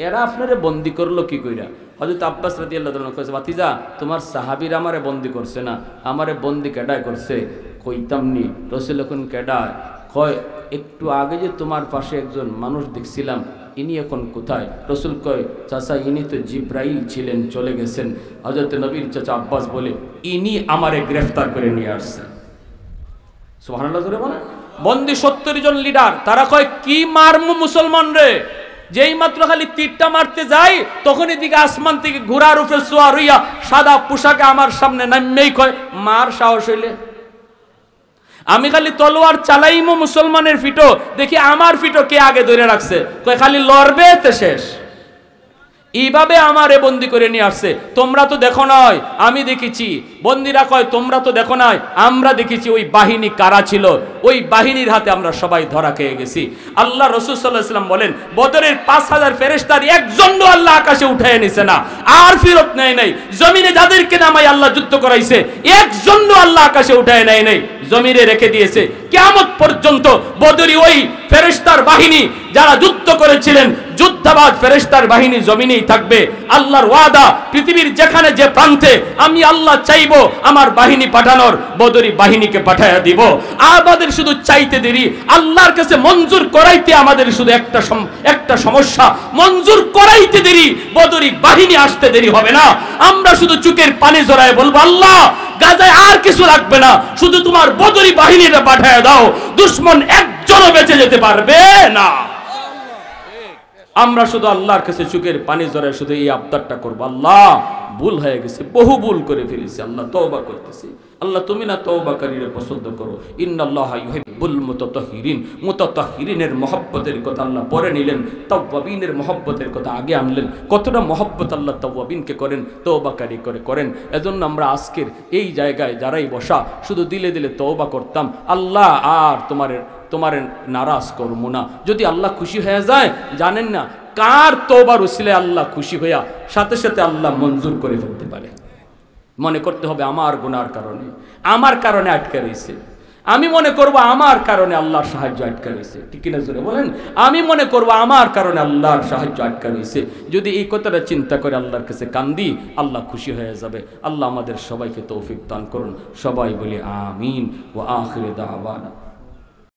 এরা আপনারে বন্দি করলো কি কইরা? হযরত আব্বাস রাদিয়াল্লাহু তাআলা কইছে, ভাতিজা তোমার সাহাবীর আমারে বন্দি করছে না, আমারে বন্দি কেডায় করছে? কইতাম নি। রসুল এখন কেডায়? কয় একটু আগে যে তোমার পাশে একজন মানুষ দেখছিলাম, ইনি এখন কোথায়? রসুল কয়, চাচা ইনি তো জিব্রাইল ছিলেন, চলে গেছেন। হযরত নবীর চাচা আব্বাস বলে, ইনি আমারে গ্রেফতার করে নিয়ে আসছে। সুবহানাল্লাহ জোরে বলেন। বন্দি 70 জন লিডার, তারা কয় কি মারমু মুসলমান রে? যেই মাত্র খালি তীরটা মারতে যাই, তখন এদিকে আসমান থেকে ঘোড়ার উপরে সোয়ার হইয়া সাদা পোশাকে আমার সামনে নামমেই কয় মার সাহস হইলে। আমি খালি তলোয়ার চালাইমু মুসলমানের ফিটো, দেখি আমার ফিটো কে আগে ধরে রাখছে, কয় খালি লড়বে তে শেষ। এইভাবে আমারে বন্দি করে নিয়ে আসছে। তোমরা তো দেখো নাই, আমি দেখেছি। বন্দিরা কয় তোমরা তো দেখো নাই, আমরা দেখেছি। ওই বাহিনী কারা ছিল? ওই বাহিনীর হাতে আমরা সবাই ধরা খেয়ে গেছি। আল্লাহ রাসূল সাল্লাল্লাহু আলাইহি ওয়াসাল্লাম বলেন, বদরের 5000 ফেরেশতার একজনও আল্লাহ আকাশে উঠায় নিছে না, আর ফিরত নেয় নাই। জমিনে যাদেরকে নামাই আল্লাহ যুদ্ধ করাইছে, একজনও আল্লাহ আকাশে উঠায় নেয় নাই, জমিনে রেখে দিয়েছে। কিয়ামত পর্যন্ত বদরি ওই ফেরেশতার বাহিনী যারা যুদ্ধ করেছিলেন, যুদ্ধাবাজ ফেরেশতার বাহিনী জমিনেই থাকবে। আল্লাহর ওয়াদা, পৃথিবীর যেখানে যে প্রান্তে আমি আল্লাহ চাইবো আমার বাহিনী পাঠানোর, বদরি বাহিনীকে পাঠায়া দিব। আমাদের শুধু চাইতে দেরি, আল্লাহর কাছে মঞ্জুর করাইতে আমাদের শুধু একটা সমস্যা, মঞ্জুর করাইতে দেরি, বদরি বাহিনী আসতে দেরি হবে না। আমরা শুধু চোখের পানি জড়ায় বলবো, আল্লাহ গাজায় আর কিছু লাগবে না, শুধু তোমার বদরি বাহিনীটা পাঠায়া দাও, দুশমন একজনও বেঁচে যেতে পারবে না। আমরা শুধু আল্লাহর কাছে চোখের পানি জড়ায় শুধু এই আবদারটা করবো, আল্লাহ ভুল হয়ে গেছে, বহু ভুল করে ফেলেছি, আল্লাহ তওবা করতেছি। আল্লাহ তুমি না তওবাকারীরে পছন্দ করো। ইন্নাল্লাহা ইউহিব্বুল মুতাতাহহিরিন। মুতাতাহহিরিনের মহব্বতের কথা আল্লাহ পরে নিলেন, তাওয়াবিনের মহব্বতের কথা আগে আনলেন। কতটা মহব্বত আল্লাহ তাওয়াবিনকে করেন, তওবাকারী করেন। এজন্য আমরা আজকের এই জায়গায় যারাই বসা, শুধু দিলে দিলে তওবা করতাম, আল্লাহ আর তোমার নারাজ করবো না। যদি আল্লাহ খুশি হয়ে যায়, জানেন না কার তওবার উসিলায় আল্লাহ খুশি হইয়া সাথে সাথে আল্লাহ মঞ্জুর করে ফেলতে পারে। মনে করতে হবে আমার গুনার কারণে, আমার কারণে আটকে রয়েছে। আমি মনে করব আমার কারণে আল্লাহর সাহায্য আটকে রয়েছে। ঠিক কিনা জোরে বলেন? আমি মনে করব আমার কারণে আল্লাহর সাহায্য আটকে রয়েছে। যদি এই কথাটা চিন্তা করে আল্লাহর কাছে কান্দি, আল্লাহ খুশি হয়ে যাবে। আল্লাহ আমাদের সবাইকে তৌফিক দান করুন। সবাই বলি আমিন। ওয়া আখিরু দাওয়ানা।